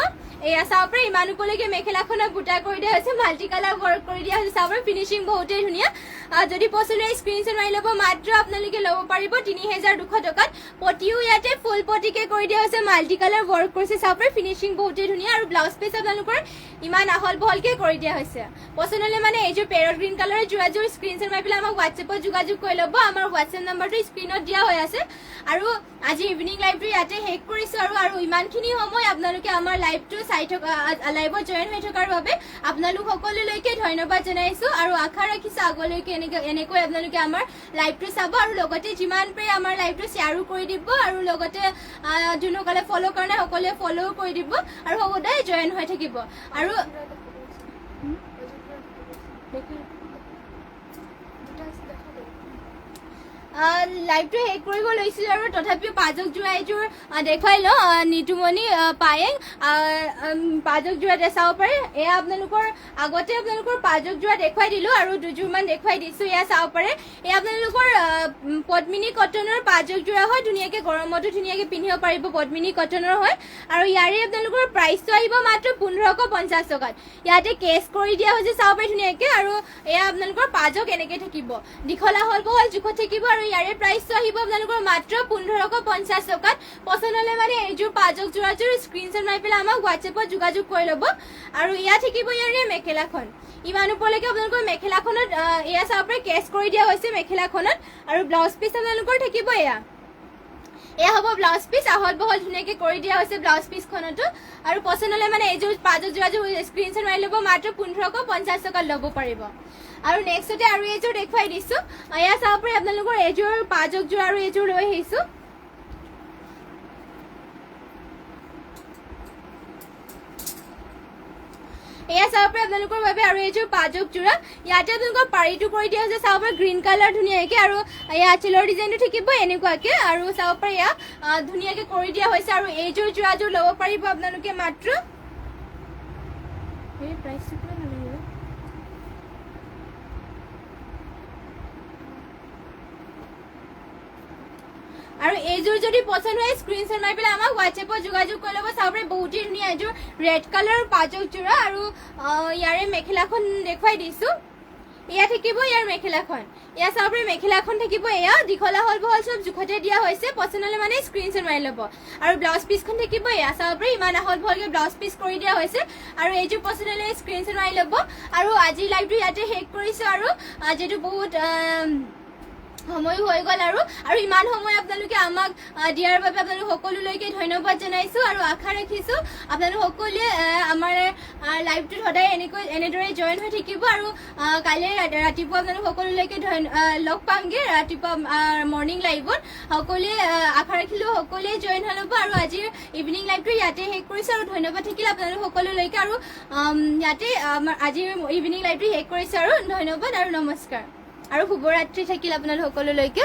এয়া চাব পাৰে ইমান ওপৰলৈকে মেখেলাখনক বুটা কৰি দিয়া হৈছে মাল্টি কালাৰ ৱৰ্ক কৰি দিয়া হৈছে চাব পাৰে ফিনিচিং বহুতেই ধুনীয়া যদি পছন্দ হয় স্ক্ৰীনশ্বট মাৰি ল'ব মাত্ৰ আপোনালোকে ল'ব পাৰিব 3200 টকাত পটিও ইয়াতে ফুল পটিকে কৰি দিয়া হৈছে মাল্টি কালাৰ ৱৰ্ক কৰিছে চাব পাৰে ফিনিচিং বহুতেই ধুনীয়া আৰু ব্লাউজ পিচ আপোনালোকৰ ইমান আহল বহলকৈ কৰি দিয়া হৈছে পছন্দ হ'লে মানে এইযোৰ পেৰট গ্ৰীণ কালাৰৰ যোৰাযোৰ স্ক্ৰীনশ্বট মাৰি পেলাই আমাক হোৱাটছএপত যোগাযোগ কৰি ল'ব আমাৰ হোৱাটছএপ নম্বৰটো স্ক্ৰীনত দিয়া হৈ আছে আৰু আজি ইভিনিং লাইভটো ইয়াতে শেষ কৰিছোঁ আৰু ইমানখিনি সময় আপোনালোকে আমাৰ লাইভটো চাই থকা লাইভত জইন হৈ থকাৰ বাবে আপোনালোক সকলোলৈকে ধন্যবাদ জনাইছোঁ আৰু আশা ৰাখিছোঁ আগলৈকে এনেকৈ আপোনালোকে আমাৰ লাইভটো চাব আৰু লগতে যিমান পাৰে আমাৰ লাইভটো শ্বেয়াৰো কৰি দিব আৰু লগতে যোনসকলে ফ'ল' কৰা নাই সকলোৱে ফ'ল' কৰি দিব আৰু সদায় জইন হৈ থাকিব আৰু লাইভটো শেষ কৰিব লৈছিলোঁ আৰু তথাপিও পাজক যোৰা এযোৰ দেখুৱাই লওঁ নিতুমণি পায়েং পাজক যোৰা চাব পাৰে এয়া আপোনালোকৰ আগতে আপোনালোকৰ পাজক যোৰা দেখুৱাই দিলোঁ আৰু দুযোৰমান দেখুৱাই দিছোঁ এয়া চাব পাৰে এয়া আপোনালোকৰ পদ্মিনী কটনৰ পাজক যোৰা হয় ধুনীয়াকৈ গৰমতো ধুনীয়াকৈ পিন্ধিব পাৰিব পদ্মিনী কটনৰ হয় আৰু ইয়াৰে আপোনালোকৰ প্ৰাইচটো আহিব মাত্ৰ 1550 টকাত ইয়াতে কেছ কৰি দিয়া হৈছে চাব পাৰে ধুনীয়াকৈ আৰু এয়া আপোনালোকৰ পাজক এনেকৈ থাকিব দীঘলা হল বহল জোখত থাকিব আৰু ইয়াৰে প্ৰাইচটো আহিব আপোনালোকৰ মাত্ৰ 1550 টকাত পছন্দ হ'লে মানে এইযোৰ পাজক যোৰাযোৰ স্ক্ৰীনশ্বট মাৰি পেলাই আমাক হোৱাটছএপত যোগাযোগ কৰি ল'ব আৰু ইয়াত থাকিব ইয়াৰে মেখেলাখন ইমান ওপৰলৈকে আপোনালোকৰ মেখেলাখনত এয়া চাব পাৰে কেছ কৰি দিয়া হৈছে মেখেলাখনত আৰু ব্লাউজ পিচ আপোনালোকৰ থাকিব এয়া হ'ব ব্লাউজ পিচ আহল বহল ধুনীয়াকৈ কৰি দিয়া হৈছে ব্লাউজ পিচখনতো আৰু পছন্দ হ'লে মানে এইযোৰ পাজক যোৰাযোৰ স্ক্ৰীনশ্বট মাৰি ল'ব মাত্ৰ 1550 টকাত ল'ব পাৰিব আৰু নেক্সটতে আৰু এইযোৰ দেখুৱাই দিছোঁ এয়া চাব পাৰে আপোনালোকৰ এইযোৰ পাজক যোৰা আৰু এইযোৰ লৈ আহিছোঁ এয়া চাব পাৰে আপোনালোকৰ বাবে আৰু এইযোৰ পাজক যোৰা ইয়াতে আপোনালোকৰ পাৰিটো কৰি দিয়া হৈছে চাব পাৰে গ্ৰীণ কালাৰ ধুনীয়াকৈ আৰু এয়া আঁচলৰ ডিজাইনটো থাকিব এনেকুৱাকৈ আৰু চাব পাৰে এয়া ধুনীয়াকৈ কৰি দিয়া হৈছে আৰু এইযোৰ যোৰাযোৰ ল'ব পাৰিব আপোনালোকে মাত্ৰ প্ৰাইচটো কিমান হ'ব আৰু এইযোৰ যদি পছন্দ হয় স্ক্ৰীনশ্বট মাৰি পেলাই আমাক হোৱাটছএপত যোগাযোগ কৰি ল'ব চাব পাৰে বহুতেই ধুনীয়া এইযোৰ ৰেড কালাৰৰ পাজক যোৰা আৰু ইয়াৰে মেখেলাখন দেখুৱাই দিছোঁ এয়া থাকিব ইয়াৰ মেখেলাখন এয়া চাব পাৰে মেখেলাখন থাকিব এয়া দীঘলা হল বহল চব জোখতে দিয়া হৈছে পছন্দ হ'লে মানে স্ক্ৰীনশ্বট মাৰি ল'ব আৰু ব্লাউজ পিচখন থাকিব এয়া চাব পাৰে ইমান আহল বহলকৈ ব্লাউজ পিচ কৰি দিয়া হৈছে আৰু এইযোৰ পছন্দ হ'লে স্ক্ৰীনশ্বট মাৰি ল'ব আৰু আজিৰ লাইভটো ইয়াতে শেষ কৰিছোঁ আৰু যিহেতু বহুত সময় হৈ গ'ল আৰু ইমান সময় আপোনালোকে আমাক দিয়াৰ বাবে আপোনালোক সকলোলৈকে ধন্যবাদ জনাইছো আৰু আশা ৰাখিছো আপোনালোক সকলোৱে আমাৰ লাইভটোত সদায় এনেদৰে জইন হৈ থাকিব আৰু কাইলৈ ৰাতিপুৱা আপোনালোক সকলোলৈকে লগ পামগে ৰাতিপুৱা মৰ্ণিং লাইভত সকলোৱে আশা ৰাখিলো সকলোৱে জইন হৈ ল'ব আৰু আজিৰ ইভিনিং লাইভটো ইয়াতে শেষ কৰিছো আৰু ধন্যবাদ থাকিলে আপোনালোক সকলোলৈকে আৰু ইয়াতে আজিৰ ইভিনিং লাইভটো শেষ কৰিছো আৰু ধন্যবাদ আৰু নমস্কাৰ আৰু শুভৰাত্ৰি থাকিল আপোনালোক সকলোলৈকে